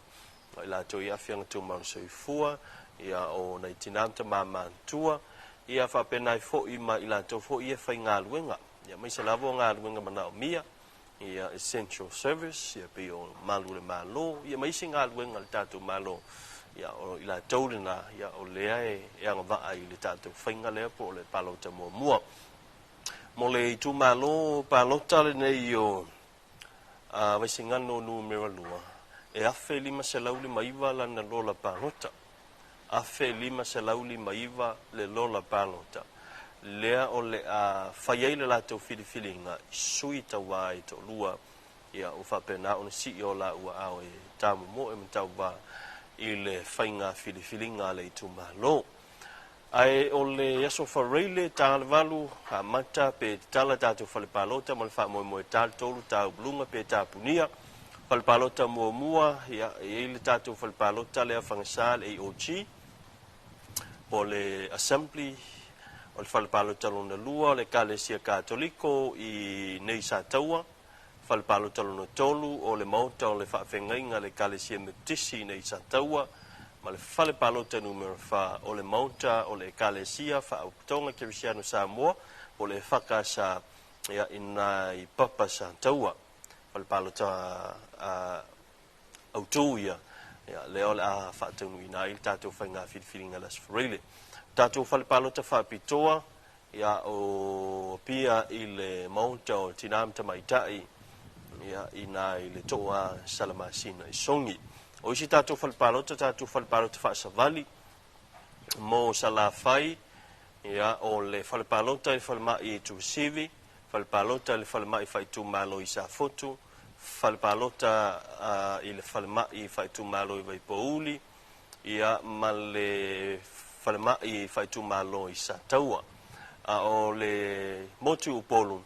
o ila to ia fianga tu mau soifua ia o nei tinam tama matua ia fa pena fo i mai ila to fo ia fainga luenga ia mai se lavo nga luenga mana o mia ia essential service ia pe o malu le malo ia mai singa luenga le tatu malo ia o ila taulina ia o lea e anga va ai le tatu fainga le po le palota mo mua mo le tu malo palota le nei o vai singa no numero lua e afe lima se lauli maiva la na lola palota afe lima se lauli maiva le lola palota lea o le faiai le latou filifilinga sui tauā i toʻalua ia o faapena ona siʻi o la ua ao e tamomo e matauā i le faiga filifilinga le itumālō ae o le aso faraile tālevalu amata pe tala tatou falepalota ma le faamoemoe taletolu taubuluga pe tapunia falepalota muamua ia i le tatou falepalota lea fagasā le AOG po le assembly o le falepalota lona lua o le kalesia katoliko i nei sa taua falepalota lona tolu o le mauta o le faafegaiga le kalesia metisi i nei sa taua ma le falepalota numero 4 o le mauta o le kalesia faautoga kerisiano samoa o le faka sa ia ina i papa sa taua falepalota autu ia le o le a faataunuina i le tatou faiga filifiliga lasfarile tatou falepalota faapitoa ia o pia i le mauta o tinam tamaitaʻi ia ina i le toʻa salamasina i sogi o isi tatou falepalota faasavali mo salafai ia o le falepalota i le falemaʻi i tusivi falepalota i le falemaʻi faitumālo i safotu falepalota i le falemaʻi faitumālo i vaipouli ia ma le falemaʻi faitumālo i sa taua a o le motu upolu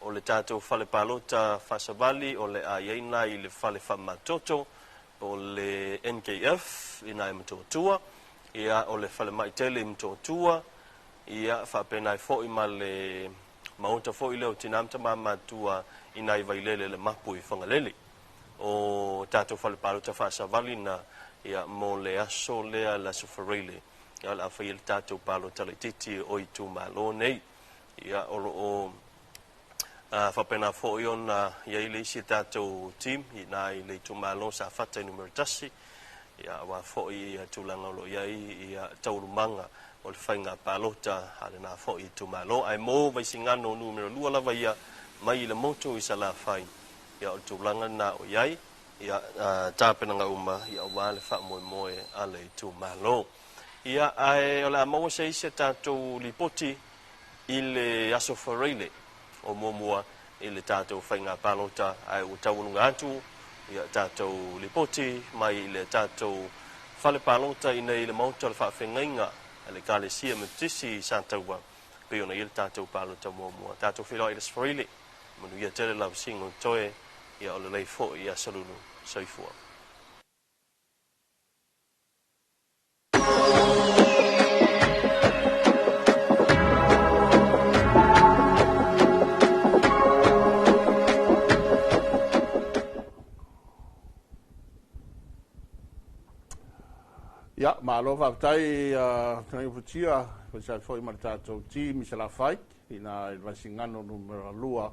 o le tatou falepalota faasavali o le aiaina i le fale faamatoto o le NKF ina e matotua ia o le falemaʻi tele i matotua ia faapena foʻi ma le mauta foʻi le o tinam tamamatua ina i vailele le mapu i fagalele o tatou falepalota faasavali na ia mo le aso lea laso faraile ia le afai le tatou palota laititi o i tumālō nei ia o loo faapena foʻi ona iai le isi tatou tim ina i le tumālō sa fata i numero tasi ia ua foʻi ia tulaga o loo iai ia taulumaga o le faiga palota a lenā foʻi i tumālō ae mo vaisigano numero 2 lava ia mai i le motu i salafai ia o le tulaga na o iai ia tapenaga uma ia ua le faamoemoe a le tumālō ia ae o le amaua se isi tatou lipoti i le aso faraile o muamua i le tatou faiga palota ae ua taualuga atu ia tatou lipoti mai i le tatou falepalota i nei le mauta o le faafegaiga a le kalesia metisi i sa taua pe ona ia le tatou palota muamua tatou feloaʻi le sefaraile manuia tele lausiga o toe ia o lelei foʻi ia salulu soifua Ia, malo whaapatai tani uputia, whaisai fwoi ma le tātou ti, misa la whai, ina il vaisingano numero lua,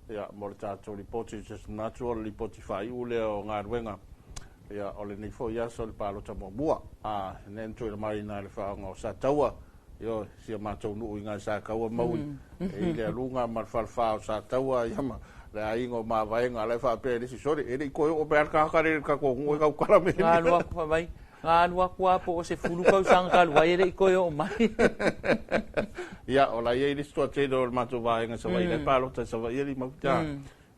ia mo le tātou lipoti, just natural lipoti whai ule o ngā ruenga, ia o le nei fo ia so le palota mo bua nen tu le mai na le fa ngo sa taua yo sia ma tau nu inga sa ka wa mau e le lunga ma fa fa sa taua ia ma le aingo ma vai nga le fa pe si sori e ko o per ka re ka ko ngoi ka kala me nga lua ko vai nga lua ko po se fulu ka sang ka lua e ko o mai ia o la ye ni sto te do ma tu vai nga sa vai le palota sa vai li ma ta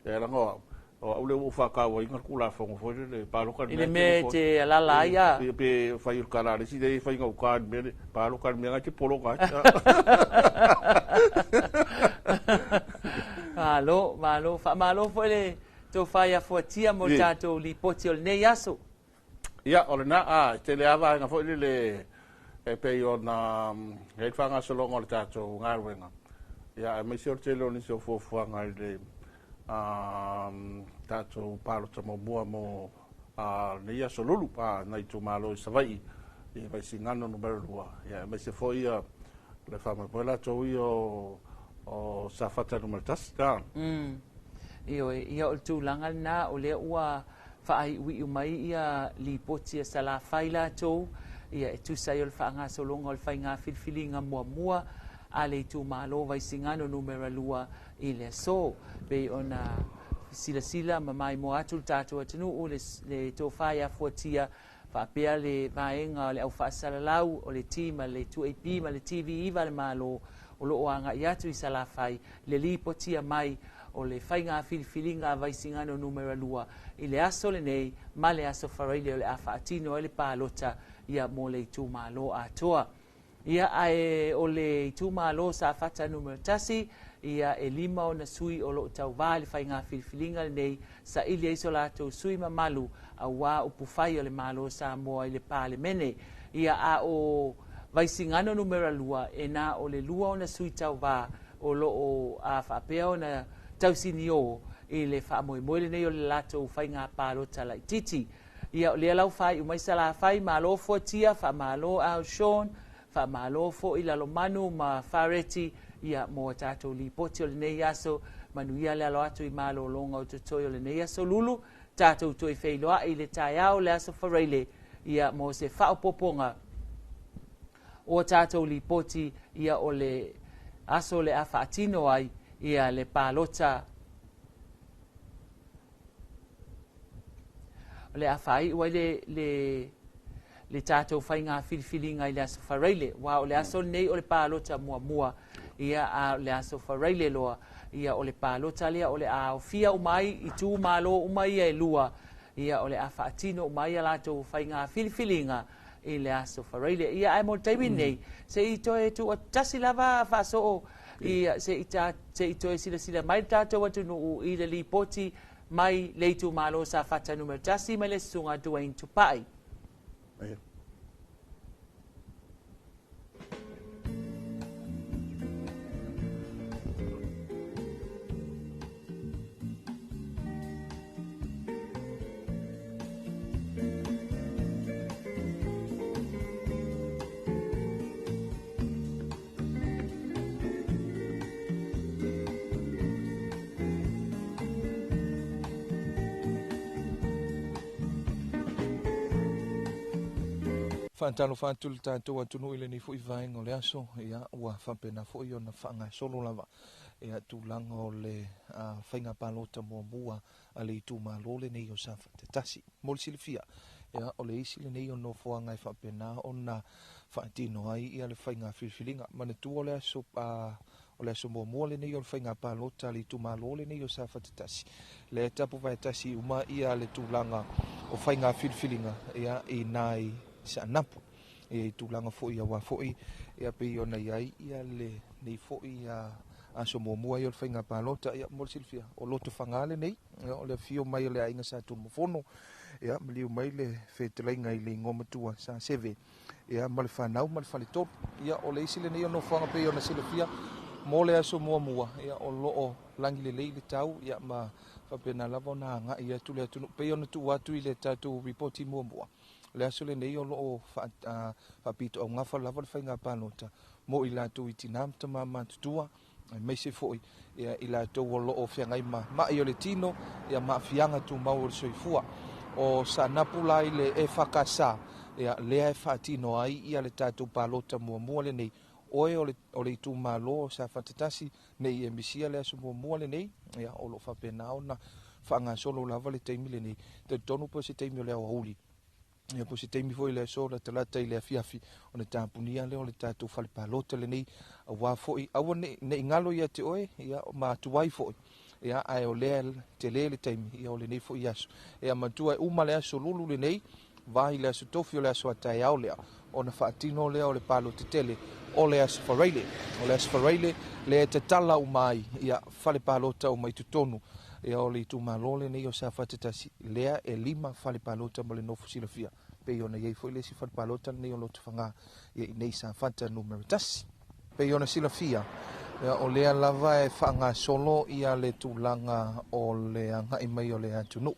e la ngo o ule o fa ka wa inga kula fo fo le palota ile me te la la ia pe fa yu kala le si dei fa inga ka me palota me nga ti polo ka malo fo le to fa ia fo tia mo tato li poti o nei aso ia o le na te le ava nga fo le e pe yo na e fa nga solo ngol tato nga wenga ia me sio te lo ni so fo nga le tato palo tamo bua mo ne ia solulu na i tu malo sa vai e vai singano no berlua ia me se foi le fa me pola to io o sa fata no maltas ta ia o tu langa na o le ua fa ai wi mai ia li poti sala faila to ia tu sai o fa nga solongo o fa nga filfilinga mua ale tu malo vai singano numero lua ile so be ona sila mai mo atu tatu atunu o le to faia fotia fa pia le vaenga le au fa salalau o le tima le tu ap ma le tv va le malo o lo anga ia tu sala fai le li potia mai o le fainga filfilinga vai singano numero lua ile aso le nei male aso farile le afa atino le palota ia mo le tu malo atoa ia ai o le tu malo sa fata numero tasi ia e lima o na sui o lo tau vale fai ngā filfilinga nei sa ili iso la tau sui ma malu a wā upu fai o le malo sa moa i le pāle mene ia a o vaisingano numero lua e nā o le lua o na sui tau vā o lo o a whapea o na tau sini o i le wha moe moe le nei o le lato fai ngā pālo tala i titi ia o le alau fai umai sa la fai malo fo tia wha malo au Sean wha malo fo i lalo manu ma Fareti ia mo tatou li poti o le nei aso manuia le alo atu i malo longa o tutoi o le nei aso lulu tatou toi feiloa i le tai au le aso whareile ia mo se whaopoponga o tatou li poti ia o le aso le a whaatino ai ia le pālota le a whai ua le tatou whainga filfilinga i le aso whareile wa o le aso nei o le pālota mua ia a le aso whareile loa ia o le pālota lea o le a fia umai i tū malo umai e lua ia o le a whaatino umai a lato whainga filfilinga i le aso whareile ia ai mo taimi nei se i toe tu a tasi lava whaso o ia se i toe sila mai tatou atu nuu i le li poti mai leitu malo sa whata numero tasi mai le sunga Dwayne Tupai Whaantalo whaantulu tātou atunu ile ni fui vaenga o le aso ia ua whampena fui o na whaanga solo lava ia tūlanga o le whainga pālota mua a le itu malole nei o sa whatetasi mol silifia ia o le isi le nei o no whaanga i whampena o na whaantino ai ia le whainga filfilinga mana tu o le aso mua le nei o le whainga pālota le itu malole nei o sa whatetasi le tapu whaetasi uma ia le tūlanga o whainga filfilinga ia i nai sa napu e tūlanga fo'i a wā fo'i e a pei o nei ai ia le nei fo'i a aso mua i o le whainga pālota ia mol silfia o loto whangale nei o le fio mai o le ainga sa tū mofono ia maliu mai le whetelainga i le ngoma tua sa seve ia male whanau male whale tōru ia o le isi le nei o no whanga pei o na silfia mo le aso mua ia o loo langi le lei le tau ia ma whapena lava o na anga ia tu le atunu pei o na tu watu i le tatu ripoti mua le aso le nei o loo whapito au ngafa lava le whainga pālota mo i lātou i tinam tama mātutua mai se fo'i ia i lātou o loo whiangai ma i o le tino ia ma fianga tu mau o le soifua o sa napula i le e whakasa ia lea e whaatino ai ia le tātou pālota mua le nei oe o le itu malo sa whatatasi nei e misia le asu mua le nei ia o lo whapena o na whanga solo lava le teimi le nei te tonu po se teimi o le awa uli ia po se teimi foi le so la talata i le afiafi o le tāpunia le o le tātou whale pālota le nei a wā foi awa ne ingalo ia te oe ia ma tuwai foi ia ai o lea te le teimi ia o le nei foi asu ia matua e uma le asu lulu le nei vahi le asu tofi o le asu atai au lea o na whaatino lea o le palo te tele o le asfareile le te tala umai ia whale palota o mai tutonu ia o le tu malole nei o sa whatatasi lea e 5 whale palota ma le nofu silafia pe ona iei foi le si whale palota nei o lotu whanga ia nei sa whata numero tasi pe ona silafia ia o lea lava e whanga solo ia le tūlanga o le angai mai o le atunu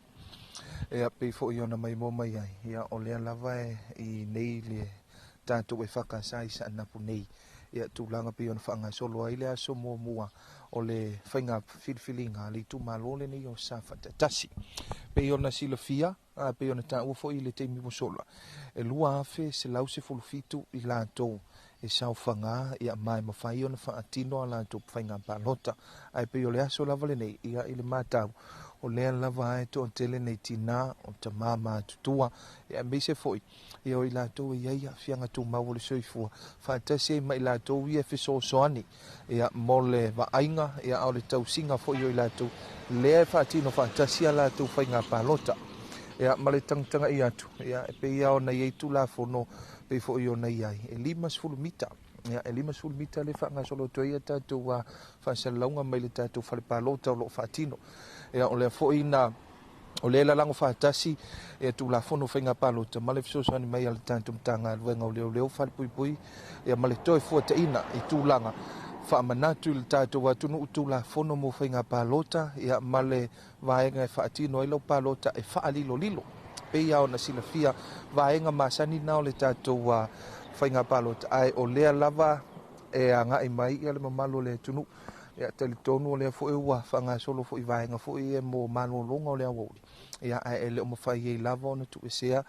ia pe fo iona mai mo mai ai ia o lea lava e i nei le tātou e whakasai sa napu nei ia tūlanga pe ona whanga solo ai le aso mua o le whainga whilwhilinga le tu malole nei o sa whatatasi pe ona silafia pe ona tā uafo i le teimi mo solo e lua afe se lau se fulufitu i lātou e sau whanga ia mai mawhai ona whaatino a lātou whainga pālota ai pe o le aso lava le nei ia i le mātau o lea lava e to tele nei tina o ta mama tutua e me se foi e o ila to ia fianga tu mau le soifua fa tase mai la to ia fe so soani e mole va ainga e o le tau singa foi o ila to le fa tino fa tase la to fainga palota e male tanga ia tu e pe ia o na ia tu la fono pe foi o na ia e 5 mita ia e 5 mita le fa nga solo to ia tatu wa fa se longa mai le tatu fa palota o lo fa tino ia o le foi na o le lalango fatasi e tu la fono fenga palota male fiso ani mai al tanto tanga luenga o leo fal pui e male toi fuata ina i tu langa fa manatu il tato wa tunu tu la fono mo fenga palota ia male vaenga e fatino i lo palota e fa lilo pe ia ona silafia vaenga masani na o le tato wa fenga palota ai o le lava e anga i mai ia le mamalo le tunu ia telitonu le fo e wa fanga solo fo i vaenga fo i mo malolonga o le awo ia e le mo fai e lava ona tu esea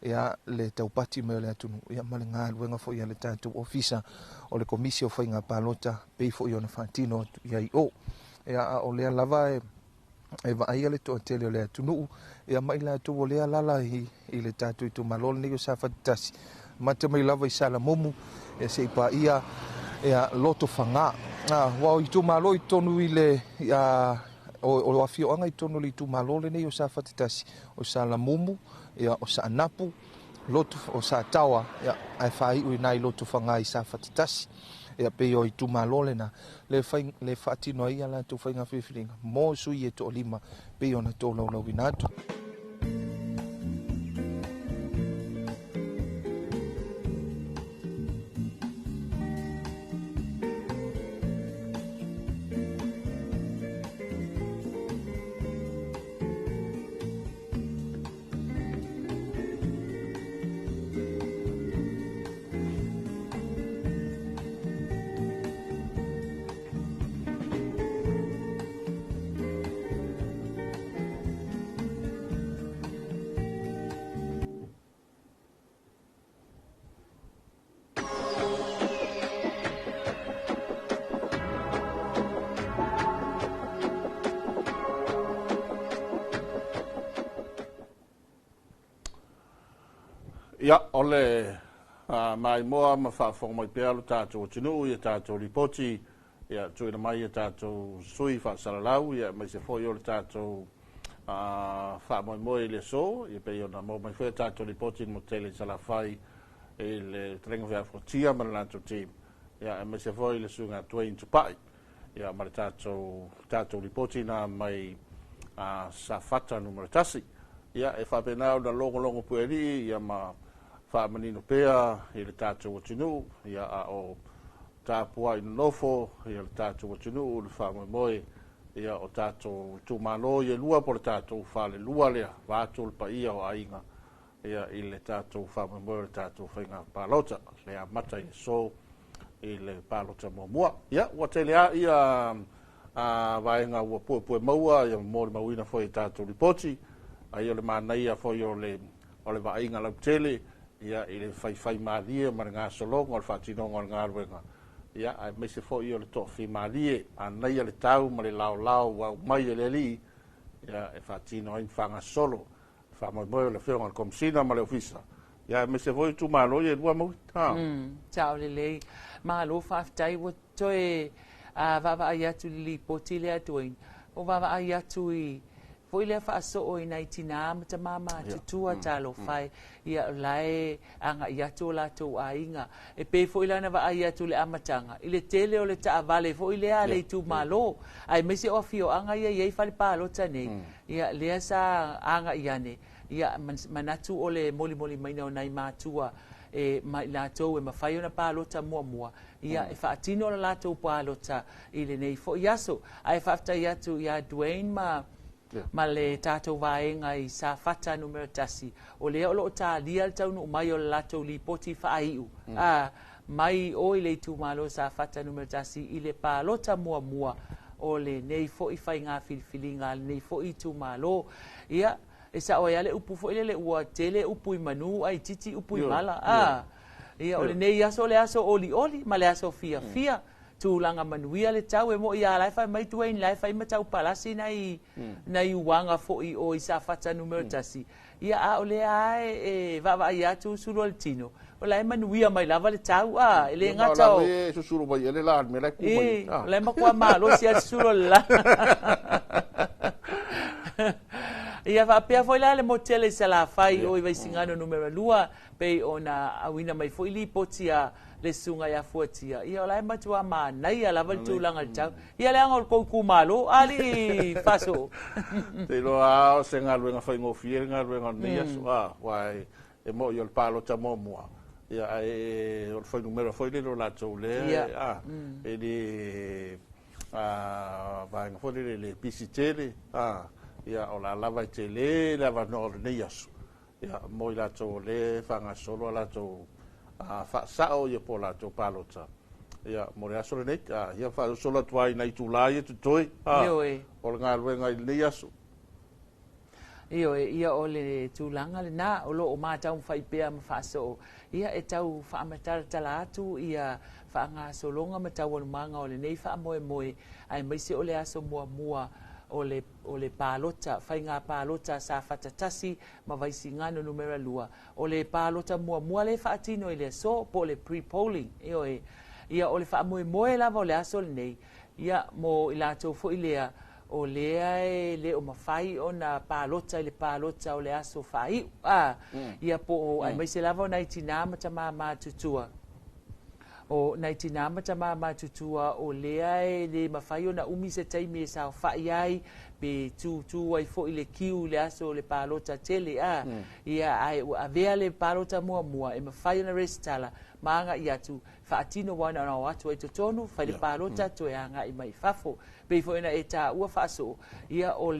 ia le taupati me le atunu ia malenga luenga fo ia le tanto ofisa o le komisio fo inga palota pe fo i ona fantino ia i o ia o le lava e va ia le to tele le atunu ia mai la to le lala i le tatu i tu malol ni sa fatasi mate mai lava i sala momu e se pa ia loto fanga wa i tu malo i tonu i le o afio anga i tonu li tu malo le nei o sa fatitasi o sa la mumu ia o sa napu loto o sa tawa ia ai fai u nai loto fanga i sa fatitasi ia pe o i tu malo le na le fatino ia la tu fainga fifilinga mo su i to lima pe ona to lo vinatu Ia, ole mai moa ma whaafonga mai pēr lo tātou tinu, ia tātou ripoti, ia tuina mai ia tātou sui whaasalalau, ia mai se foi o le tātou whaamoimoe le so, ia pe iona mo mai whea tātou ripoti mo tele salawhai e le trenga whea whatia ma le tātou team. Ia mai se foi le sunga tuain tupai, ia ma le tātou ripoti na mai sa whata numero tasi. Ia e whapenau na longo pueri, ia ma whaamanino pēa i le tātou atinu, ia o tāpua i nofo, ia le tātou atinu, le whaamoimoe, ia o tātou tūmalo i lua po le tātou whale lua lea, vātou le paia o ainga, ia i le tātou whaamoimoe le tātou whainga pālota, lea mata i so i le pālota mua. Ia, ua te lea ia vaenga ua pue maua, ia mō le mauina foi tātou ripoti, ai o le manai a foi o le vainga lau tele ia i le fai malie ma ngā solonga o le whaatinoga o le ngā ruenga ia ai me se foi o le tofi malie anai a le tau ma le lao wa mai le li ia e whaatino in whanga solo whamoimoe o le whionga le komsina ma le ofisa ia me se foi tu malo ia lua mau Tau lei malo whaftai wa toe vava ai atu li potile atuin o vava ai atu i foi le fa so o ina itina mata mama tutua talo fai ia lai anga ia to la to ainga e pe foi la na va ai atu le amatanga ile tele o le ta vale foi le ale tu malo ai me se ofio anga ia fai pa lo tane ia le sa anga ia ne ia manatu o le moli mai no nai matua e mai la to e mafai ona pa lota mua ia e fa tino la to pa lota ile nei fo yaso ai fa ta ia tu ia Dwayne ma le tatou vaenga i sa fata numero tasi o le o lo ta lia tau no mai o lato li poti fa aiu mai o ile tu malo sa fata numero tasi ile pa lota mua o le nei fo i fai ngā filifilinga nei fo i tu malo ia e sa o le upu fo ile le ua tele upu i manu ai titi upu i mala ia o le nei aso le aso oli ma le aso fia tūlanga manuia le tau e mo ia lai fai mai tuain lai fai matau palasi nei uanga fo'i o i sa fata numero tasi ia a o le e vava ia tu sulu al tino o lai manuia mai lava le tau e le ngata o e susuru mai ele la me la ku mai lai makua malo si al sulu la ia va pea foi la le motele se la fai o i vai singano numero 2 pe ona awina mai foi li potia le sunga ya fuatia ia lai matua manai ala val tulanga tau ia le angol ko malo ali faso te lo a senga luenga fai ngofie nga luenga nei so wai e mo yo palo tamo mo ia e o foi numero foi le la tole e di vai ngofo le pisitele ia o la lava tele lava no nei so ia mo la tole fanga solo la to fa sao ye pola to palota ia mo ya solo net ia fa solo twai nei tu lai tu toi o nga luenga le aso ia o le tulanga le na o lo o matau fai pea ma fa so ia e tau fa amatar tala atu ia fa nga solonga matau o manga o le nei fa moe ai mai se o le aso mua o le palota fai ngā palota sa fatatasi ma vai singano numero 2 o le palota mua le faatino i le so po le pre-polling ia o le fa moe lava o le aso le nei ia mo i latou fo i lea o lea le o mafai o na palota i le palota o le aso fai ia po ai mai se lava o nai tina ma tutua o nai tina ma tutua o lea le mafai o na umi se taimi e sao fai ai pe tu ai fo i le kiu le aso le palota tele ia ai avea le palota mua e mafai na restala manga ia tu faatino wana na watu ai totonu fai le palota to e anga i mai fafo pe fo ina eta ua faso ia o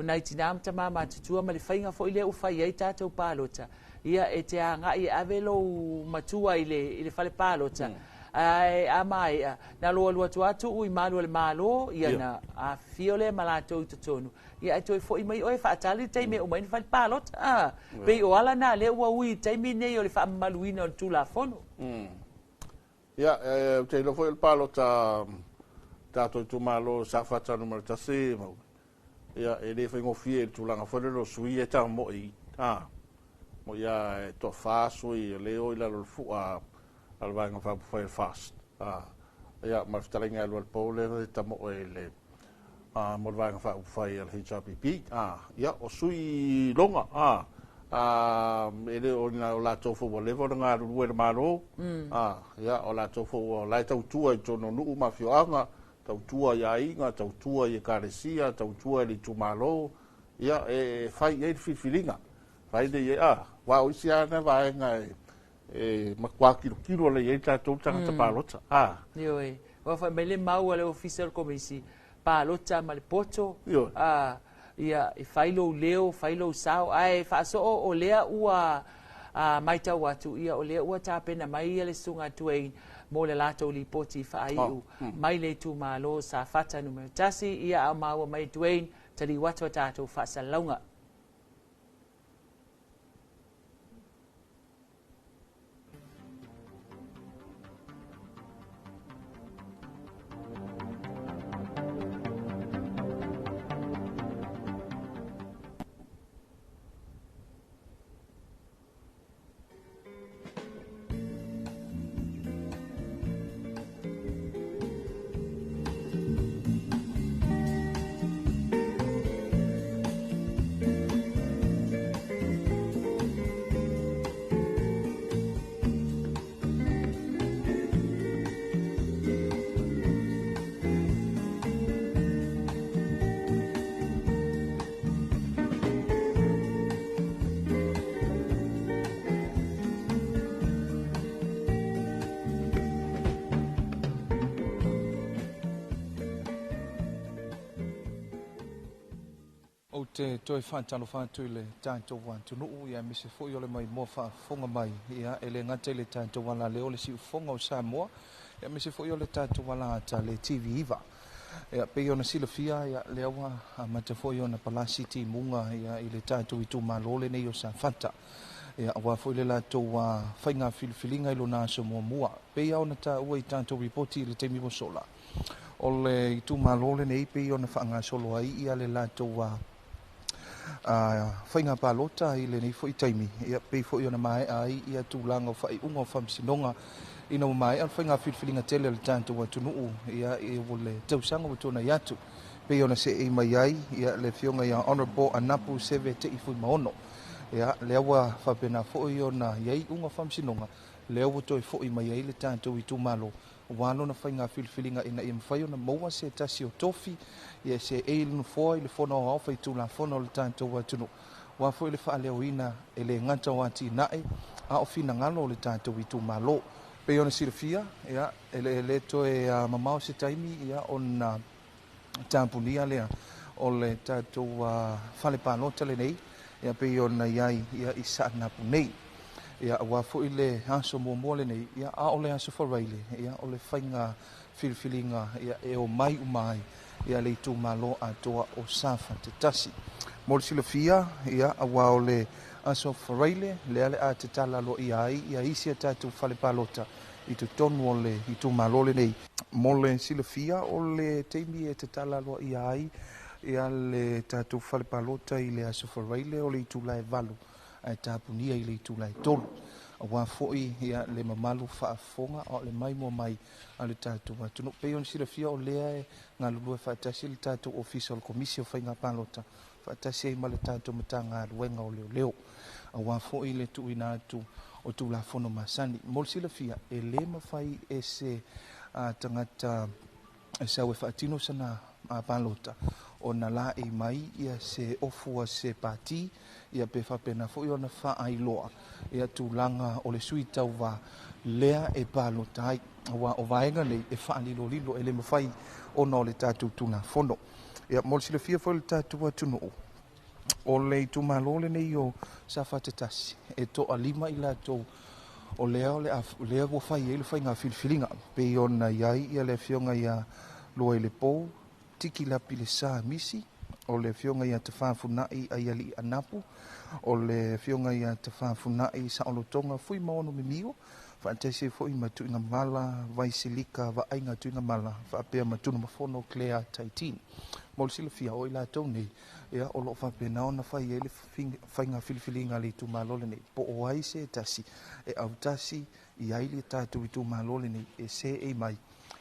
nai tina ma tutua ma le fainga fo i le ufai ai tatou palota ia e te anga i avelo matua i le fale palota ai amai na lo atu ui malo le malo ia na a fiole malato totonu ia to fo i mai o fa tali te me o mai fale palota pe o ala na le ui te mi nei o le fa maluina o tu la fono ia te lo fo il palota tato tu malo sa fata numero tasi ia e le fa ngofie tu langa fo lo sui e ta mo i mo ia to faso i leo i la lo fu al vanga fa fast ia ma ftalinga al pole ta mo le mo vanga fa il HRPP ia o sui longa ele o na la to fo le vo nga ru malo ia o la to fo la tau tua i tono nu ma fioanga tau tua ia inga tau tua i karesia tau tua i tu malo ia e fai e filinga fai de wa o sia na vai ngai ma kwa kilo le e tatou tanga palota io wa fa mele mau le official committee palota ma le poto ia e failo leo failo sao ai fa so o lea ua mai tau watu ia o lea ua tapena mai le sunga tuei mo le lato li poti fa aiu mai le tu malo sa fata numero tasi ia a mau mai tuei tali watu tatou fa salonga te toi whaantalo whaatu i le tātou wā tunuu ia mise fo i ole mai mua whaafonga mai ia ele ngata i le tātou wala le ole si ufonga o Samoa ia mise fo i ole tātou wala ata le TV iwa ia pe i ona silafia ia le awa mata fo i ona palasi ti munga ia i le tātou i tu malole nei o sa fanta ia wa fo i le lātou wā whainga filifilinga i lo nāso mua pe i ona tā ua i tātou ripoti i le teimi mo sola o le i tu malole nei pe i ona whaanga solo ai ia le lātou wā whainga palota i le nei fo i taimi ia pei fo i ona mai ai ia tūlanga o whai unga o whamsinonga ina mai al whainga whilwhilinga tele le tātou wa tunuu ia i wole tausanga wa tōna iatu pei ona se e mai ai ia le fionga ia Honourable Anapu Seve te i fui maono ia le awa whapena fo i ona iai unga whamsinonga le awa toi fo i mai ai le tātou i tū malo walo na whainga whilwhilinga ina i mwhai ona maua se tasi o tofi ia se eilu foa i le whona o awha i tūla whona o le tātou wa tunu. Wa fo i le wha leo ina e le nganta wa ti nae a o fina ngalo o le tātou i tū malo. Pe ona sirafia ia ele to e mamao se taimi ia ona tāpunia lea o le tātou whale pānota le nei ia pe ona iai ia i saanapu nei. Ia wa fo i le aso mua le nei ia a o le aso wharaile ia o le whainga whilwhilinga ia e o mai umai ia le tu malo atoa o safa te tasi. Mo le silafia ia a wa o le aso wharaile le ale a te tala lo ia ai ia isi a tātou whale palota i tu tonu o le i tu malo le nei. Mo le silafia o le teimi e te tala lo ia ai ia le tātou whale palota i le aso wharaile o le i tu lai valu. Ai tāpunia i le tūlai tolu. A wā fōi ia le mamalu whaafonga o le mai mua mai a le tātou atunu. Pei on sirafia o lea e ngā lulua whaatasi le tātou official komisio whainga pālota. Whaatasi e ma le tātou matanga ruenga o leo. A wā fōi le tu ina atu o tūla whono masani. Mol sirafia e le mawhai e se tangata e sau e whaatino sana pālota. O na la e mai ia se ofua se pati ia pe whapena fo i ona wha ai loa ia tūlanga o le sui tau wā lea e palo tai o vaenga nei e wha lilo e le mawhai ona o le tātou tūna whono ia mol sila fia fo le tātou atunu o le tu malole nei o sa whatatasi e to a lima i la tau o lea o lea wo whai e le whai ngā whilwhilinga pe i ona iai ia le fionga ia loa i le pou tiki lapi le sa misi o le fionga ia te whaafunai a iali Anapu o le fionga ia te whaafunai sa olotonga fui maono mimio whaatese fo i matu inga mala vaisilika wa ainga tu inga mala whaapea matuna mafono Claire Taitin mo le sila fia o i la tau nei ia o lo whaapea nao na whai ele whainga whilwhilinga le tu malole nei po o ai se tasi e au tasi i aili tātou i tu malole nei e se e mai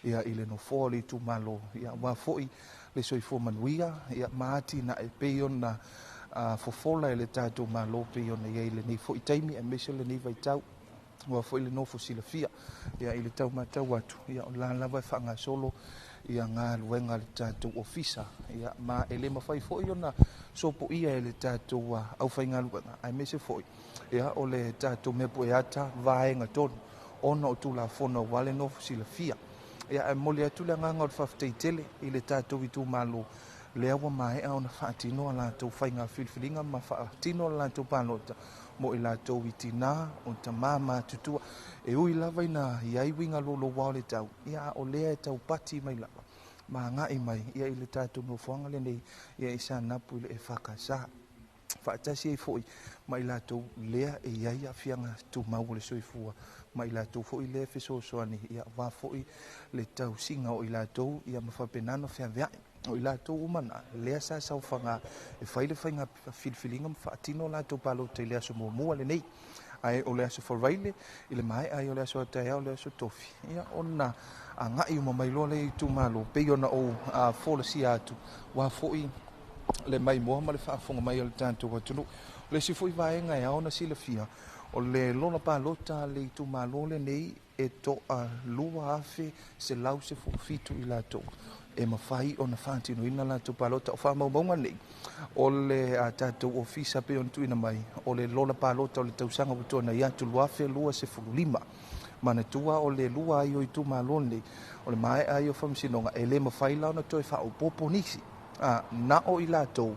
ia ile no fo le tu malo ia wa foi le soi fo manuia ia maati na e peion na fo fola le tatu malo peion ia ile nei fo itaimi e mesele nei vai tau wa foi le no fo silafia ia ile tau matau atu ia la lava fanga solo ia nga luenga le tatu ofisa ia ma ele mafai fo iona so po ia le tatu au fainga luenga ai mese foi ia o le tatu me poeta vaenga ton ona o tu la fono wale no fo silafia ia e moli atu le nganga o whafteitele i le tātou i tū malo le awa mai au na whaatino a lātou whainga whilwhilinga ma whaatino a lātou pālota mo i lātou i tina o ta māma tutua e ui lava ina iai winga lolo wao le tau ia o lea e tau pati mai lava ma ngai mai ia i le tātou no whanga le nei ia i sa napu i le e whakasa whaatasi e foi ma i lātou lea e iai a whianga tū mau le soifua ma i lātou fo i le feso soani ia wā fo i le tau singa o i lātou ia mawhapenano whea veai o i lātou umana lea sa sau whanga e whaile whainga whilwhilinga mwhaatino lātou palo te lea so mua le nei ai o lea so wharaile i le mai ai o lea so atea o lea so tofi ia ona a ngai umamailoa le i tu malo pei ona o fola si atu wā fo i le mai moa ma le whaafonga mai o le tātou watunu le si fo i vaenga e aona sila fia o le lona palota le tu malole nei e to a lua afe se lau se fitu i lato e mawhai o na whaatino ina lato palota o whamaumaunga nei o le tātou ofisa pe on tuina mai o le lona palota o le tausanga wutua na iatu lua afe lua se fululima mana tua o le lua ai o i tu malole nei o le mai ai o whamsinonga e le mawhai lau na toi wha o popo nisi na o i lato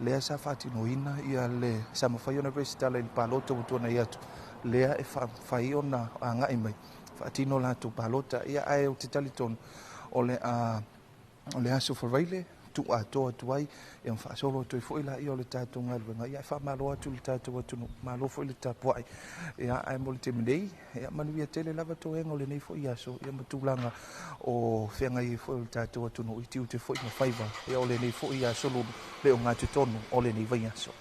lea sa faatinoina ia le sa mafai ona presitala i le palota ua tuanai atu lea e faafai ona agaʻi mai faatino latou palota ia ae o te talitonu o le aso faraile tuʻatoa atu ai ia mafaasolo atu ai foʻi laʻi o le tatou galuega ia e faamalo atu le tatou atunuu malo foʻi le tapuaʻi ia ae mo le temi nei ia manuia tele lava toega o lenei foʻi aso ia matulaga o feagai foʻi o le tatou atunuu i tiu te foʻi mafaiva ia o lenei foʻi aso lulu le o gatutonu o lenei vai aso.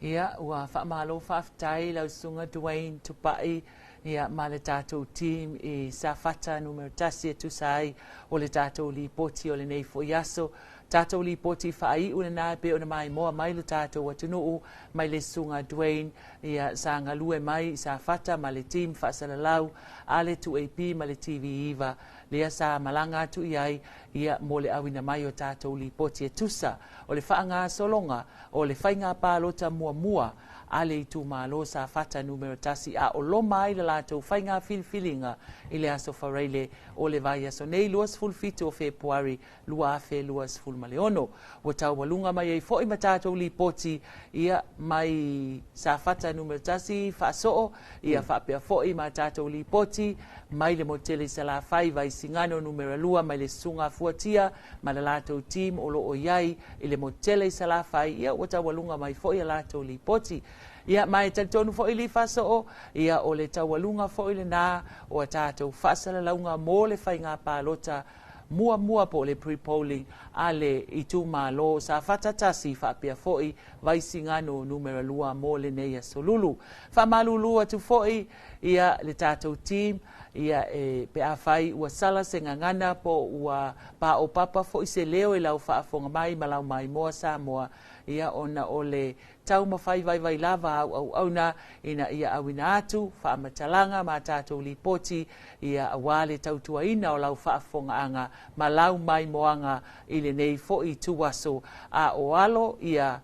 Ia, ua whaamalo whaaftai lau sunga Dwayne Tupai ia ma le tātou team i sa whata numero tasi e tusai o le tātou li poti o le nei fo iaso. Tātou li poti whaai una nā pe o na mai moa mai le tātou atunuu mai le sunga Dwayne ia sa ngalue mai sa whata ma le team whaasalalau a le 2AP ma le TV Iva lea sa malanga atu iai ia mo le awina mai o tātou li poti e tusa o le whaanga solonga o le whainga pālota mua a le itu malo sa whata numero tasi a o lo mai le lātou whainga filfilinga i le aso whareile o le vai aso nei luas fulfitu o Februari lua afe luas fulmaleono o tau walunga mai ei fo i tātou li poti ia mai sa whata numero tasi whaasoo ia whapea fo i tātou li poti mai le motele sa la whai vai singano numero lua mai le sunga fuatia ma le lātou team o lo o iai i le motele sa la whai ia o tau walunga mai fo i lātou li poti ia mai talitonu fo i li whasoo ia o le tau walunga fo i le nā o a tātou whasala launga mō le whainga pālota mua po le pre-polling a le itu malo sa fatatasi whapea foi vai singano numero lua mo le neia solulu. Whamalulu atu foi ia le tātou team ia e pe a whai ua sala se ngangana po ua pa o papa foi se leo i lau whaafonga mai malau mai moa sa moa ia ona o le tau mawhai vai lava au na ina ia awina atu whaamatalaga ma tātou li poti ia awale tautua ina o lau whaafonga anga ma lau mai moanga i le nei fo i tuwaso a o alo ia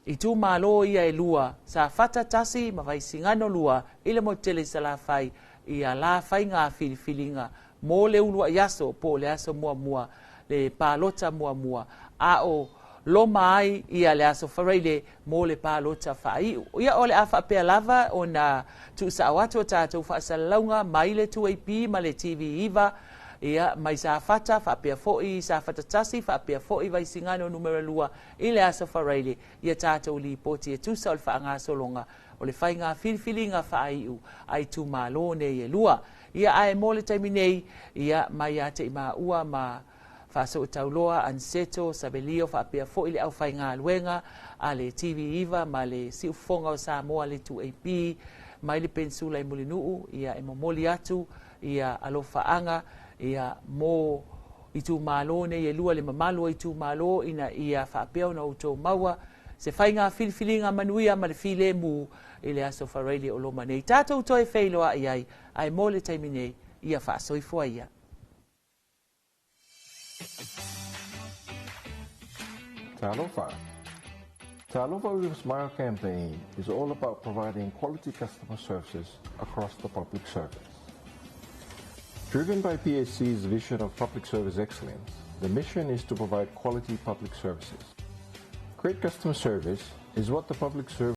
i tu malo ia e lua sa fata tasi ma vai singano lua i le motele sa la whai ia la whai ngā filifilinga mo le ulua yaso po le aso mua le pālota mua a o lo mai ia le aso whareile mo le pālota whai. Ia o le awha pēr lava o na tu sa awatu o tātou whaasalaunga mai le 2AP ma le TV Iva ia mai sa fata whapea foi sa fata tasi whapea foi vai singano numero lua i le aso whareile ia tātou li poti e tusa o le whaanga solonga o le whainga filfilinga whaiu ai tu malo ne e lua. Ia ae mo le taimi nei ia mai a te ima ua ma Faso tauloa Anseto Sabelio whapea fo i le au whainga luenga a le TV Iva ma le siufonga o Samoa le 2AP mai le pensula i mulinuu ia e momoli atu ia alofaanga ia mo i tu malo ne i lua le mamalo i tu malo ina ia whapea na utou maua se whainga filfilinga manuia ma le file mu i le aso whareile o loma nei. Tātou toi whailoa iai ai mo le taimi nei ia whaasoifua ia. Talofa. Talofa with a Smile campaign is all about providing quality customer services across the public service. Driven by PSC's vision of public service excellence, the mission is to provide quality public services. Great customer service is what the public service